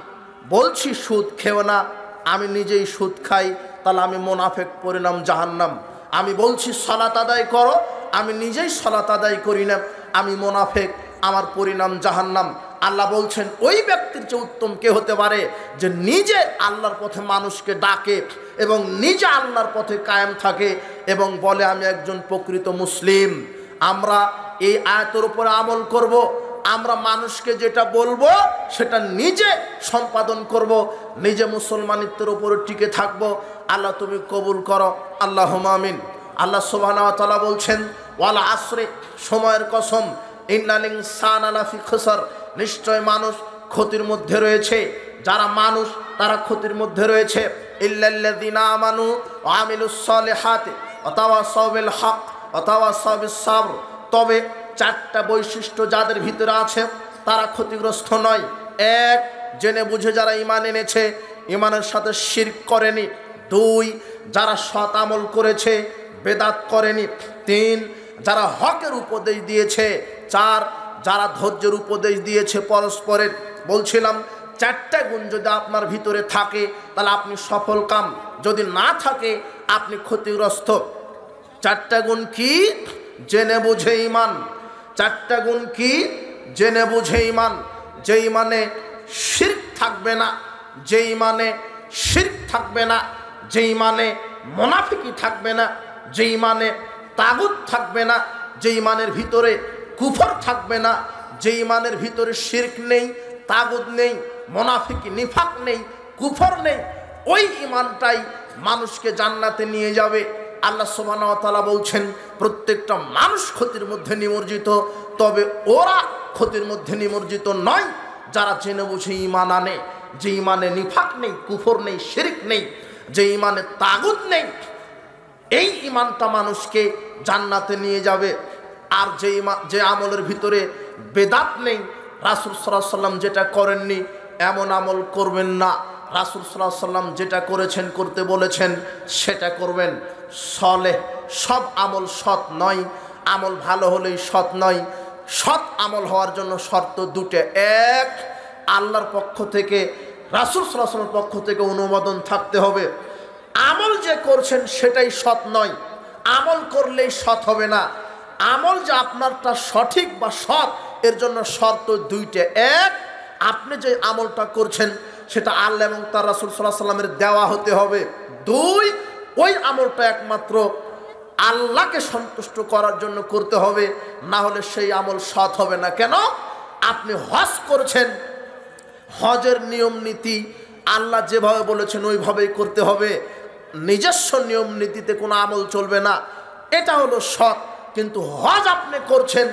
বলছি সুদ খেও না, আমি নিজেই সুদ খাই, তাহলে আমি মুনাফিক, পরিণাম জাহান্নাম। আমি বলছি সালাত আদায় করো, আমি নিজেই সালাত আদায় করি না, আমি মুনাফিক, আমার পরিণাম জাহান্নাম। আল্লাহ বলছেন ওই ব্যক্তির চেয়ে উত্তম কে হতে পারে, যে নিজে আল্লাহর পথে মানুষকে ডাকে এবং নিজে আল্লাহর পথে কায়েম থাকে এবং বলে আমি একজন প্রকৃত মুসলিম। আমরা এই আয়াতের উপরে আমল করব। আমরা মানুষকে যেটা বলবো সেটা নিজে সম্পাদন করব, নিজে মুসলমানিত্বের উপরে টিকে থাকব। আল্লাহ তুমি কবুল করো, আল্লাহুম্মা আমিন। আল্লাহ সুবহানাহু ওয়া তাআলা বলছেন ওয়াল আসরে, সময়ের কসম, ইন্নাল ইনসানা লাফি খুসর, নিশ্চয় মানুষ ক্ষতির মধ্যে রয়েছে। যারা মানুষ তারা ক্ষতির মধ্যে রয়েছে। ইল্লাল্লাযিনা আমানু ওয়া আমিলুস সালিহাতি ওয়া তাওয়াসাউ বিল হক ওয়া তাওয়াসাউ বিস সাবর। তবে চারটা বৈশিষ্ট্য যাদের ভিতরে আছে তারা ক্ষতিগ্রস্ত নয়। এক, জেনে বুঝে যারা ঈমান এনেছে, ঈমানের সাথে শিরক করেনি। দুই, যারা সৎ আমল করেছে, বেদাত করেনি। তিন, যারা হকের উপদেশ দিয়েছে। চার, যারা ধৈর্যের উপদেশ দিয়েছে পরস্পরের। বলছিলাম চারটা গুণ যদি আপনার ভিতরে থাকে তাহলে আপনি সফল কাম, যদি না থাকে আপনি ক্ষতিগ্রস্ত। চারটা গুণ কি? জেনে বুঝে ঈমান। চারটা গুণ কি? জেনে বুঝে ঈমান। যে ঈমানে শিরক থাকবে না, যে ঈমানে শিরক থাকবে না, যে ঈমানে মুনাফিকি থাকবে না, যে ঈমানে তাগুত থাকবে না, যে ঈমানের ভিতরে কুফর থাকবে না, যে ঈমানের ভিতরে শিরক নেই, তাগুত নেই, মুনাফিকি নিফাক নেই, কুফর নেই, ওই ঈমানটাই মানুষকে জান্নাতে নিয়ে যাবে। আল্লাহ সুবহানাহু ওয়া তাআলা বলছেন প্রত্যেকটা মানুষ ক্ষতির মধ্যে নিমজ্জিত, তবে ওরা ক্ষতির মধ্যে নিমজ্জিত নয় যারা জেনে বুঝে ঈমান আনে, যে ঈমানে নিফাক নেই, কুফর নেই, শিরক নেই, যে ঈমানে তাগুত নেই। এই ঈমানটা মানুষকে জান্নাতে নিয়ে যাবে। আর যে আমলের ভিতরে বেদাত নেই, রাসূল সাল্লাল্লাহু আলাইহি ওয়াসাল্লাম যেটা করেননি এমন আমল করবেন না। রাসূল সাল্লাল্লাহু আলাইহি ওয়াসাল্লাম যেটা করেছেন, করতে বলেছেন, সেটা করবেন। সলেহ, সব আমল সৎ নয়, আমল ভালো হলেই সৎ নয়। সৎ আমল হওয়ার জন্য শর্ত দুটো। এক, আল্লাহর পক্ষ থেকে, রাসূল সাল্লাল্লাহু আলাইহি ওয়াসাল্লামের পক্ষ থেকে অনুমোদন থাকতে হবে। আমল যে করছেন সেটাই সৎ নয়, আমল করলেই সৎ হবে না। আমল যে আপনারটা সঠিক বা সৎ, এর জন্য শর্ত দুইটা। এক, আপনি যে আমলটা করছেন সেটা আল্লাহ এবং তার রাসূল সাল্লাল্লাহু আলাইহি ওয়াসাল্লামের দেওয়া হতে হবে। দুই, ওই আমলটা একমাত্র আল্লাহকে সন্তুষ্ট করার জন্য করতে হবে, না হলে সেই আমল সৎ হবে না। কেন? আপনি হজ করছেন, হজের নিয়ম নীতি আল্লাহ যেভাবে বলেছেন ওইভাবেই করতে হবে, নিজস্ব নিয়ম নীতিতে কোনো আমল চলবে না, এটা হলো সৎ। কিন্তু হজ আপনি করছেন,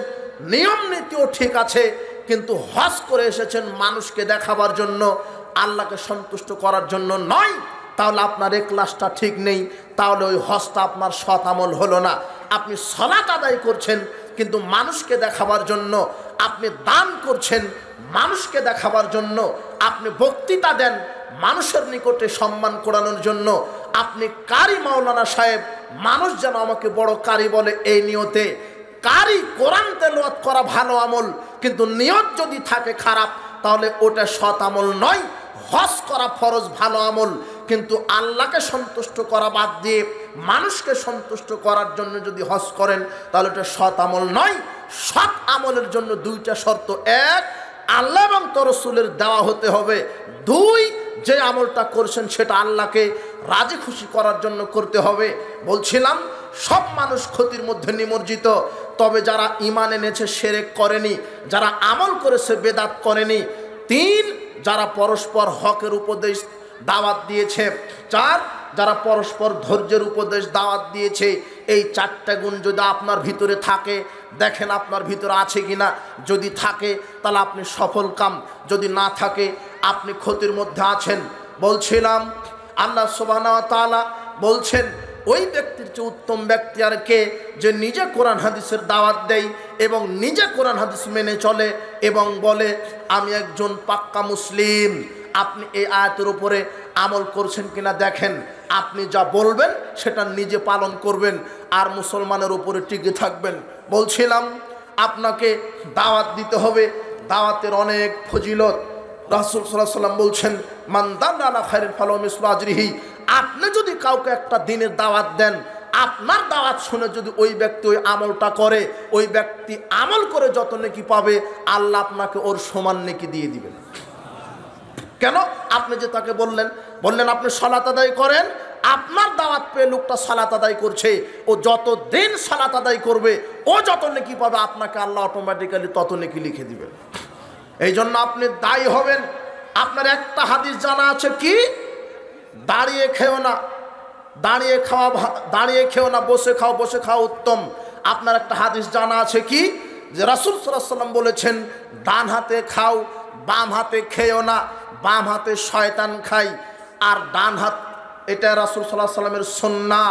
নিয়ম নীতিও ঠিক আছে, কিন্তু হজ করে এসেছেন মানুষকে দেখাবার জন্য, আল্লাহকে সন্তুষ্ট করার জন্য নয়, তাহলে আপনার ইখলাসটা ঠিক নেই, তাহলে ওই হজটা আপনার সৎ আমল হলো না। আপনি সালাত আদায় করছেন কিন্তু মানুষকে দেখাবার জন্য, আপনি দান করছেন মানুষকে দেখাবার জন্য, আপনি বক্তৃতা দেন মানুষের নিকটে সম্মান করানোর জন্য, আপনি কারি মাওলানা সাহেব, মানুষ যেন আমাকে বড় কারি বলে এই নিয়তে। কারি কোরআন তেলাওয়াত করা ভালো আমল, কিন্তু নিয়ত যদি থাকে খারাপ তাহলে ওটা সৎ আমল নয়। হজ করা ফরজ ভালো আমল, কিন্তু আল্লাহকে সন্তুষ্ট করা বাদ দিয়ে মানুষকে সন্তুষ্ট করার জন্য যদি হজ করেন তাহলে ওটা সৎ আমল নয়। সৎ আমলের জন্য দুইটা শর্ত: এক, আল্লাহ এবং তার রাসূলের দেওয়া হতে হবে; দুই, যে আমলটা করছেন সেটা আল্লাহকে রাজি খুশি করার জন্য করতে হবে। বলছিলাম সব মানুষ ক্ষতির মধ্যে নিমজ্জিত, তবে যারা ঈমান এনেছে শিরক করেনি, যারা আমল করেছে বেদাত করেনি। তিন, যারা পরস্পর হকের উপদেশ দাওয়াত দিয়েছে। চার, যারা পরস্পর ধৈর্যের উপদেশ দাওয়াত দিয়েছে। এই চারটা গুণ যদি আপনার ভিতরে থাকে, দেখেন আপনার ভিতরে আছে কিনা। যদি থাকে তাহলে আপনি সফল কাম, যদি না থাকে আপনি ক্ষতির মধ্যে আছেন। বলছিলাম আল্লাহ সুবহানাহু ওয়া তাআলা বলছেন ওই ব্যক্তির চেয়ে উত্তম ব্যক্তি আর কে, যে নিজে কোরআন হাদিসের দাওয়াত দেয় এবং নিজে কোরআন হাদিস মেনে চলে এবং বলে আমি একজন পাক্কা মুসলিম। আপনি এই আয়াতের উপরে আমল করছেন কিনা দেখেন। আপনি যা বলবেন সেটা নিজে পালন করবেন আর মুসলমানের উপরে টিকে থাকবেন। বলছিলাম আপনাকে দাওয়াত দিতে হবে, দাওয়াতের অনেক ফজিলত। রাসূল সাল্লাল্লাহু আলাইহি ওয়াসাল্লাম বলছেন মান দাল্লা আলা খায়রিন ফালাহু মিসলু আজরিহি। আপনি যদি কাউকে একটা দিনের দাওয়াত দেন, আপনার দাওয়াত শুনে যদি ওই ব্যক্তি ওই আমলটা করে, ওই ব্যক্তি আমল করে যত নেকি পাবে আল্লাহ আপনাকে ওর সমান নেকি দিয়ে দিবেন। কেন? আপনি যে তাকে বললেন আপনি সালাত আদায় করেন, আপনার দাওয়াত পেয়ে লোকটা সালাত আদায় করছে, ও যত দিন সালাত আদায় করবে ও যত নেকি পাবে আপনাকে আল্লাহ অটোমেটিক্যালি তত নেকি লিখে দিবেন। এই জন্য আপনি দায়ী হবেন। আপনার একটা হাদিস জানা আছে কি? দাঁড়িয়ে খেও না, দাঁড়িয়ে খেও না, বসে খাও, বসে খাও উত্তম। আপনার একটা হাদিস জানা আছে কি? যে রাসূল সাল্লাল্লাহু আলাইহি ওয়াসাল্লাম বলেছেন ডান হাতে খাও, বাম হাতে খেও না, বাম হাতে শয়তান খায় আর ডান হাত, এটা রাসূল সাল্লাল্লাহু আলাইহি ওয়াসাল্লামের সুন্নাহ।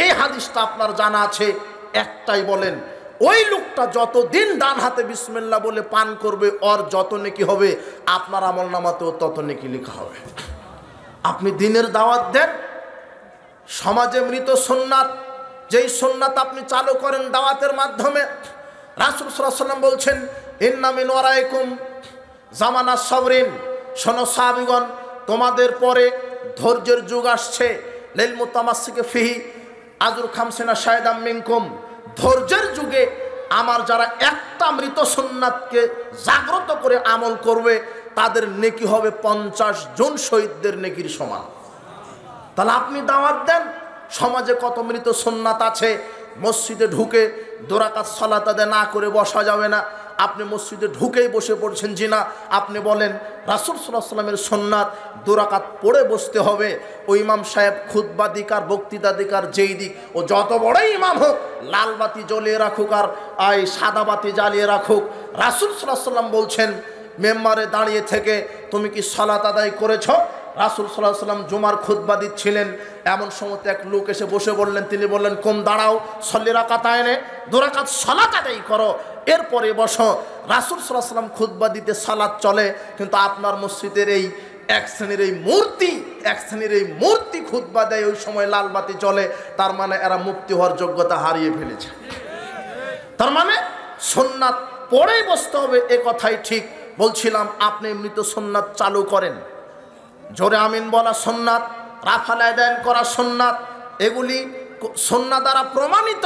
এই হাদিসটা আপনার জানা আছে, একটাই বলেন ওই লোকটা যতদিন ডান হাতে বিসমিল্লাহ বলে পান করবে ওর যত নেকি হবে আপনার আমলনামাতেও তত নেকি লেখা হবে। আপনি দিনের দাওয়াত দেন, সমাজে মৃত সুন্নাত, যেই সুন্নাত আপনি চালু করেন দাওয়াতের মাধ্যমে। রাসূল সাল্লাল্লাহু আলাইহি ওয়াসাল্লাম বলছেন ইন্না মিন ওয়ারাইকুম জামানা সাবরিন, শোনো সাহাবীগণ তোমাদের পরে ধৈর্যের যুগ আসছে। লিল মুতামাসসিকি ফিহি আজরু খামসিনা শাহিদাম মিনকুম। ধৈর্যের যুগে আমার যারা একটা মৃত সুন্নাতকে জাগ্রত করে আমল করবে তাদের নেকি হবে 50 জন শহীদদের নেকির সমান। তাহলে আপনি দাওয়াত দেন, সমাজে কত মৃত সুন্নাত আছে, মসজিদে ঢুকে 2 রাকাত সালাত আদায় না করে বসা যাবে না। আপনি মসজিদে ঢুকেই বসে পড়ছেন জিনা, আপনি বলেন রাসূল সাল্লাল্লাহু আলাইহি ওয়াসাল্লামের সুন্নাত 2 রাকাত পড়ে বসতে হবে। ওই ইমাম সাহেব খুতবা দিক আর বক্তৃতা দিক আর যেই দিক, ও যত বড়ই ইমাম হোক, লাল বাতি জ্বলিয়ে রাখুক আর সাদা বাতি জ্বালিয়ে রাখুক, রাসূল সাল্লাল্লাহু আলাইহি ওয়াসাল্লাম বলছেন মেম্বারে দাঁড়িয়ে থেকে তুমি কি সালাত আদায় করেছো? রাসূল সাল্লাল্লাহু আলাইহি ওয়াসাল্লাম জুমার খুতবা দিচ্ছিলেন, এমন সময় এক লোক এসে বসে বললেন, তিনি বললেন কম দাঁড়াও, সল্লি রাকাতাইনে, 2 রাকাত সালাত আদায় করো, এরপরে বসো। রাসূল সাল্লাল্লাহু আলাইহি ওয়াসাল্লাম খুতবা দিতে সালাত চলে, কিন্তু আপনার মসজিদের এই এক শ্রেণীর এই মূর্তি খুতবা দেয়, ওই সময় লাল বাতি চলে। তার মানে এরা মুফতি হওয়ার যোগ্যতা হারিয়ে ফেলেছে। তার মানে সুন্নাত পড়েই বসতে হবে, এ কথাই ঠিক। বলছিলাম আপনি মৃত সুন্নাত চালু করেন, জোরে আমিন বলা সুন্নাত, রাফাল আদান করা সুন্নাত, এগুলি সুন্নাহ দ্বারা প্রমাণিত।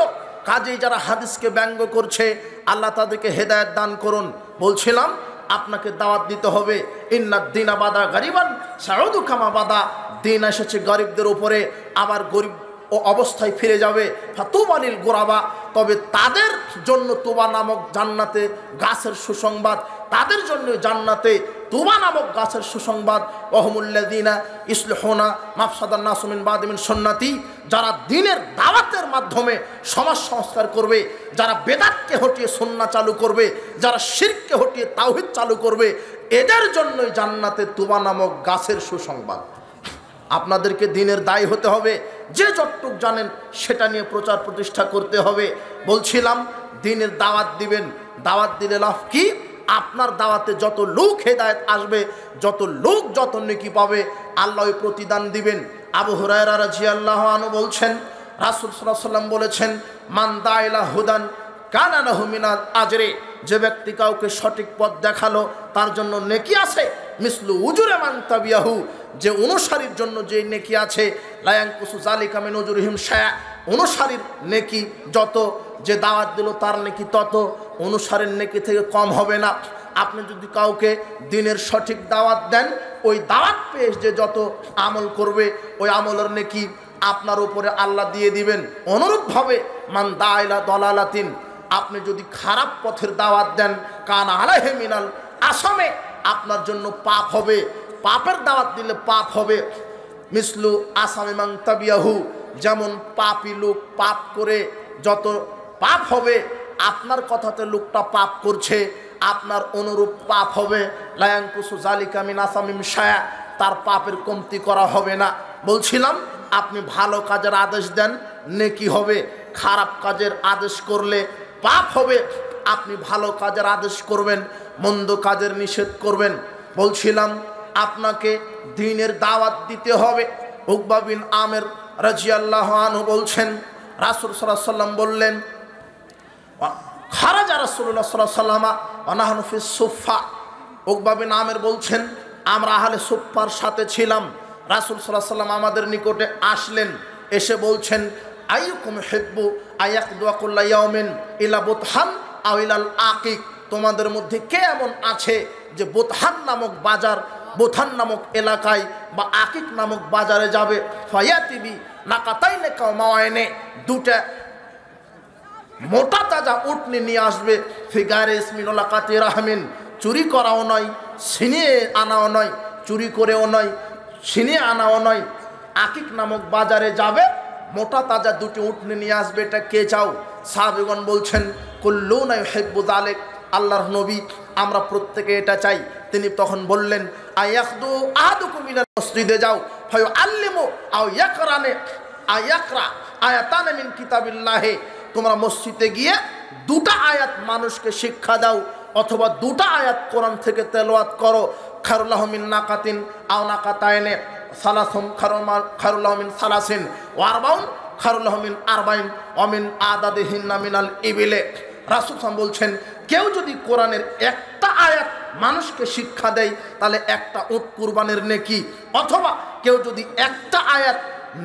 কাজেই যারা হাদিসকে ব্যঙ্গ করছে আল্লাহ তাদেরকে হেদায়েত দান করুন। বলছিলাম আপনাকে দাওয়াত দিতে হবে ইন্নাদ দীনা বাদা গরিবান সাউদু কামা বাদা। দিন এসেছে গরিবদের উপরে, আবার ও অবস্থায় ফিরে যাবে। ফাতুবালিল গোরাবা, তবে তাদের জন্য তুবা নামক জান্নাতে গাছের সুসংবাদ, তাদের জন্য জান্নাতে তুবা নামক গাছের সুসংবাদ। ওহমুল্লাযিনা ইসলিহুনা মাফসাদান নাস মিন বাদি মিন সুন্নতি, যারা দ্বীনের দাওয়াতের মাধ্যমে সমাজ সংস্কার করবে, যারা বেদাতকে হটিয়ে সুন্নাহ চালু করবে, যারা শিরককে হটিয়ে তাওহীদ চালু করবে, এদের জন্যই জান্নাতে তুবা নামক গাছের সুসংবাদ। আপনাদেরকে দ্বীনের দায়ী হতে হবে, যে যতটুক জানেন সেটা নিয়ে প্রচার প্রতিষ্ঠা করতে হবে। বলছিলাম দ্বীনের দাওয়াত দিবেন, দাওয়াত দিলে লাভ কি? আপনার দাওয়াতে যত লোক হেদায়েত আসবে, যত লোক যত নেকি পাবে, আল্লাহ ওই প্রতিদান দিবেন। আবু হুরায়রা রাদিয়াল্লাহু আনহু বলছেন, রাসূল সাল্লাল্লাহু আলাইহি ওয়াসাল্লাম বলেছেন, মান দা ইলা হুদান কানা লাহু মিনাল আজরি, যে ব্যক্তি কাউকে সঠিক পথ দেখালো তার জন্য নেকি আছে, মিসলু উজুরে মান তাবিয়াহু, যে অনুসারীর জন্য যে নেকি আছে, লা ইয়ানকুসু যালিকা মিন উজুরিহিম শায়া, অনুসারীর নেকি যত, যে দাওয়াত দিল তার নেকি তত, অনুসারীর নেকি থেকে কম হবে না। আপনি যদি কাউকে দ্বীনের সঠিক দাওয়াত দেন, ওই দাওয়াত পেয়ে যে যত আমল করবে, ওই আমলের নেকি আপনার উপরে আল্লাহ দিয়ে দিবেন। অনুরূপভাবে মান দা ইলা দালালাতিন, আপনি যদি খারাপ পথের দাওয়াত দেন, কানা আলাইহি মিনাল আসামে, আপনার জন্য পাপ হবে। পাপের দাওয়াত দিলে পাপ হবে। মিসলু আসামি মান তাবিয়াহু, যেমন পাপী লোক পাপ করে যত পাপ হবে, আপনার কথাতে লোকটা পাপ করছে, আপনার অনুরূপ পাপ হবে। লা ইয়ানকুসু যালিকা মিন আসামিম শায়া, তার পাপের কমতি করা হবে না। বলছিলাম আপনি ভালো কাজের আদেশ দেন, নেকি হবে। খারাপ কাজের আদেশ করলে পাপ হবে। আপনি ভালো কাজের আদেশ করবেন, মন্দ কাজের নিষেধ করবেন। বলছিলাম আপনাকে দ্বীনের দাওয়াত দিতে হবে। উকবা বিন আমের রাদিয়াল্লাহু আনহু বলছেন, রাসূল সাল্লাল্লাহু আলাইহি ওয়াসাল্লাম বললেন, খারাজা রাসূলুল্লাহ সাল্লাল্লাহু আলাইহি ওয়াসাল্লাম ওয়া নাহনু ফিস সুফফা। উকবা বিন আমের বলছেন, আমরা আহলে সুফফার সাথে ছিলাম। রাসূল সাল্লাল্লাহু আলাইহি ওয়াসাল্লাম আমাদের নিকটে আসলেন, এসে বলছেন, আইয়ুকুম হিব্বু আয়াকদুয়া কুল্লা ইয়াউমিন ইলা বুতহান আও ইলাল আকিক, তোমাদের মধ্যে কে এমন আছে যে বুতহান নামক বাজার, বুতহান নামক এলাকায় বা আকিক নামক বাজারে যাবে, ফায়াতিবি নাকাতাইনে কাও মাওয়াইনে, দুটা মোটা তাজা উটনি নিয়ে আসবে, ফিগারে ইসমিনুল্লাহ কাতি রাহমিন, চুরি করাও নয়, ছিনিয়ে আনাও নয়, চুরি করেও নয়, ছিনিয়ে আনাও নয়, আকিক নামক বাজারে যাবে, মোটা তাজা দুটি উটনি নিয়ে আসবে। এটা কে চাও? সাহাবীগণ বলছেন, কুল্লুনা ইউহিব্বু যালিক, আল্লাহর নবী আমরা প্রত্যেকে এটা চাই। তিনি তখন বললেন, আয়াখদু আহাদুকুম ইলাল মসজিদে, যাও ফায়ু আল্লিমু আও ইয়াকরানে আয়াকরা আয়াতান মিন কিতাবিল্লাহি, তোমরা মসজিদে গিয়ে দুটা আয়াত মানুষকে শিক্ষা দাও, অথবা দুটা আয়াত কোরআন থেকে তেলাওয়াত করো। খায়রুল্লাহু মিন নাকাতিন আও নাকাতাইনে সালাসুম খায়রুল্লাহু মিন সালাসিন ওয়া আরবাউন খায়রুল্লাহু মিন আরবাইন ওয়া মিন আদাদিহিন্না মিনাল ইবিলে। রাসূল সাল্লাল্লাহু বলছেন, কেউ যদি কোরআনের একটা আয়াত মানুষকে শিক্ষা দেয় তাহলে একটা উট কুরবানের নেকি, অথবা কেউ যদি একটা আয়াত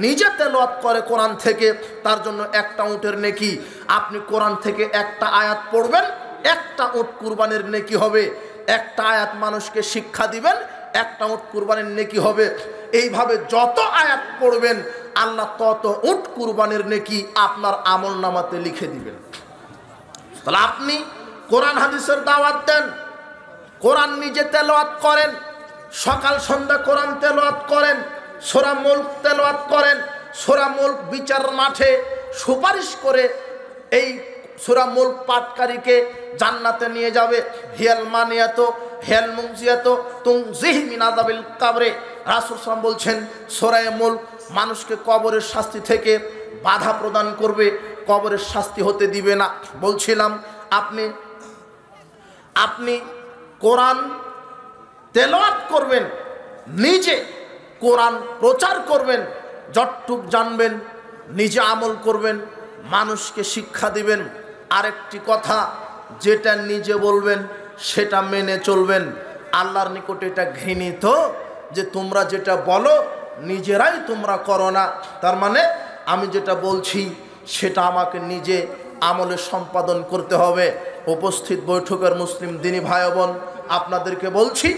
নিজে তেলাওয়াত করে কোরআন থেকে, তার জন্য একটা উটের নেকি। আপনি কোরআন থেকে একটা আয়াত পড়বেন, একটা উট কুরবানের নেকি হবে। একটা আয়াত মানুষকে শিক্ষা দিবেন, একটা উট কুরবানির নেকি হবে। এইভাবে যত আয়াত পড়বেন আল্লাহ তত উট কুরবানির নেকি আপনার আমল নামাতে লিখে দিবেন। তাহলে আপনি কোরআন হাদিসের দাওয়াত দেন, কোরআন নিজে তেলাওয়াত করেন, সকাল সন্ধ্যা কোরআন তেলাওয়াত করেন, সূরা মুলক তেলাওয়াত করেন। সূরা মুলক বিচার মাঠে সুপারিশ করে এই সূরা মুলক পাঠকারীকে জান্নাতে নিয়ে যাবে। হিয়াল মানিয়াতো হিয়াল মুনজিয়াতো তুনজিহি মিন আযাবিল কবরে। রাসূল সাল্লাল্লাহু বলছেন, সূরা মুলক মানুষকে কবরের শাস্তি থেকে বাধা প্রদান করবে, কবরের শাস্তি হতে দিবে না। বলছিলাম আপনি কোরআন তেলাওয়াত করবেন, নিজে কোরআন প্রচার করবেন, যতটুক জানবেন নিজে আমল করবেন, মানুষকে শিক্ষা দিবেন। আরেকটি কথা, যেটা নিজে বলবেন সেটা মেনে চলবেন। আল্লাহর নিকটে এটা ঘৃণিত যে তোমরা যেটা বলো নিজেরাই তোমরা করো না। তার মানে আমি যেটা বলছি সেটা আমাকে নিজে আমলে সম্পাদন করতে হবে। উপস্থিত বৈঠকের মুসলিম দিনী ভাই বোন, আপনাদেরকে বলছি,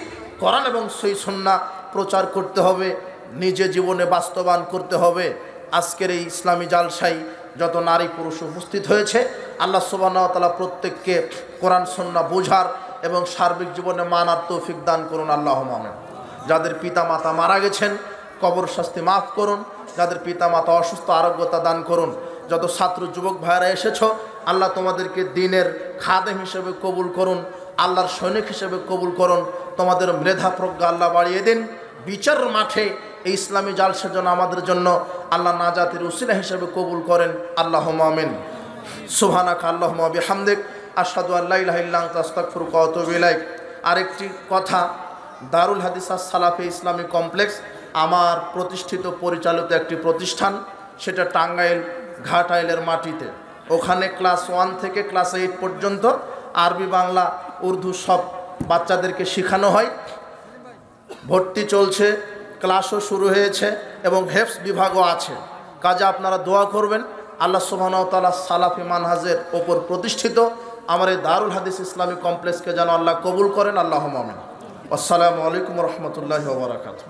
কোরআন এবং সহিহ সুন্নাহ প্রচার করতে হবে, নিজে জীবনে বাস্তবায়ন করতে হবে। আজকের এই ইসলামী জালসায় যত নারী পুরুষ উপস্থিত হয়েছে, আল্লাহ সুবহানাহু ওয়া তাআলা প্রত্যেককে কোরআন সুন্নাহ বোঝার এবং সার্বিক জীবনে মানার তৌফিক দান করুন, আল্লাহুম্মা আমিন। যাদের পিতা মাতা মারা গেছেন কবর শাস্তি মাফ করুন, যাদের পিতা মাতা অসুস্থ আরোগ্যতা দান করুন। যত ছাত্র যুবক ভাইরা এসেছো, আল্লাহ তোমাদেরকে দিনের খাদেম হিসেবে কবুল করুন, আল্লাহর সৈনিক হিসেবে কবুল করুন। তোমাদের মেধা প্রজ্ঞা আল্লাহ বাড়িয়ে দিন। বিচার মাঠে এই ইসলামী জালসার জন্য আমাদের জন্য আল্লাহ নাজাতের উসিলা হিসেবে কবুল করেন, আল্লাহুম্মা আমিন। সুবহানাকা আল্লাহুম্মা ওয়া বিহামদিক আশহাদু আল্লা ইলাহা ইল্লা আনতা আস্তাগফিরুকা ওয়া আতুবু ইলাইক। আরেকটি কথা, দারুল হাদিস আস-সালাফি ইসলামী কমপ্লেক্স আমার প্রতিষ্ঠিত পরিচালিত একটি প্রতিষ্ঠান, সেটা টাঙ্গাইল ঘাটাইলের মাটিতে। ওখানে ক্লাস 1 থেকে ক্লাস 8 পর্যন্ত আরবি, বাংলা, উর্দু সব বাচ্চাদেরকে শেখানো হয়। ভর্তি চলছে, ক্লাসও শুরু হয়েছে এবং হেফজ বিভাগও আছে। কাজে আপনারা দোয়া করবেন আল্লাহ সুবহানাহু ওয়া তাআলা সালাফি মানহাজের ওপর প্রতিষ্ঠিত আমার এই দারুল হাদিস ইসলামী কমপ্লেক্সকে যেন আল্লাহ কবুল করেন, আল্লাহুম্মা আমিন। আসসালামু আলাইকুম ওয়া রাহমাতুল্লাহি ওয়া বারাকাতুহু।